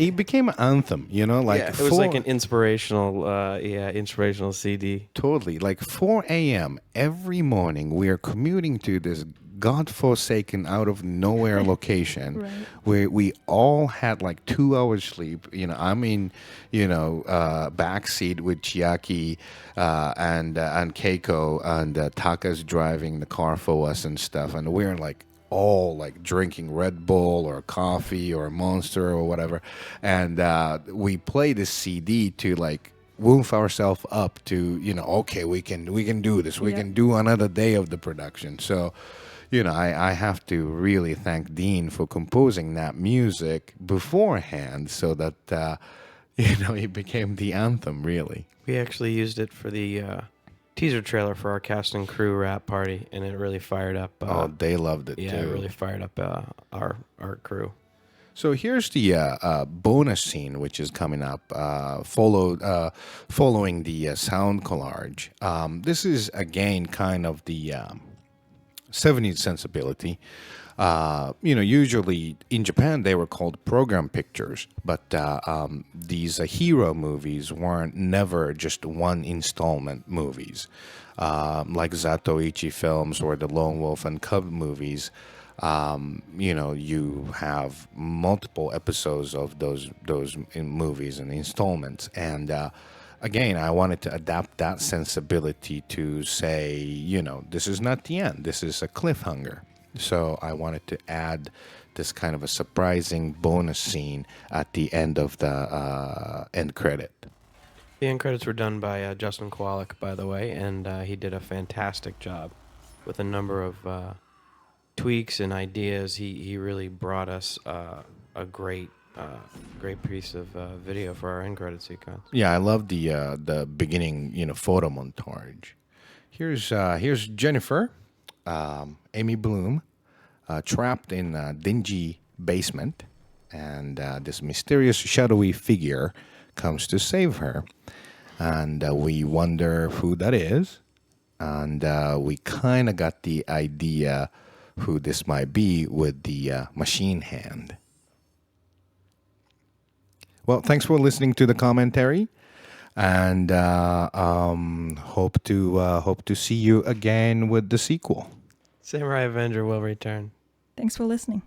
anthem, it was like an inspirational CD. Totally, like 4 a.m. every morning, we are commuting to this godforsaken, out of nowhere location, Right. where we all had like 2 hours sleep. I'm in, backseat with Chiaki and Keiko, and Taka's driving the car for us and stuff, and we're like all like drinking Red Bull or coffee or Monster or whatever, and we play this CD to like woof ourselves up to, okay, we can do this. We Yeah. can do another day of the production. So, I have to really thank Dean for composing that music beforehand so that, it became the anthem, really. We actually used it for the teaser trailer for our cast and crew rap party, and it really fired up. Oh, they loved it yeah, too. it really fired up our crew. So here's the bonus scene, which is coming up, following the sound collage. This is, again, kind of the 70s sensibility. Usually in Japan they were called program pictures, but these hero movies weren't never just one installment movies, like Zatoichi films or the Lone Wolf and Cub movies. You have multiple episodes of those movies and installments, and again, I wanted to adapt that sensibility to say, this is not the end. This is a cliffhanger. So I wanted to add this kind of a surprising bonus scene at the end of the end credit. The end credits were done by Justin Kowalik, by the way, and he did a fantastic job with a number of tweaks and ideas. He really brought us a great piece of video for our end credit sequence. Yeah, I love the beginning, photo montage. Here's Jennifer, Amy Bloom, trapped in a dingy basement, and this mysterious shadowy figure comes to save her, and we wonder who that is, and we kind of got the idea who this might be with the machine hand. Well, thanks for listening to the commentary, and hope to see you again with the sequel. Samurai Avenger will return. Thanks for listening.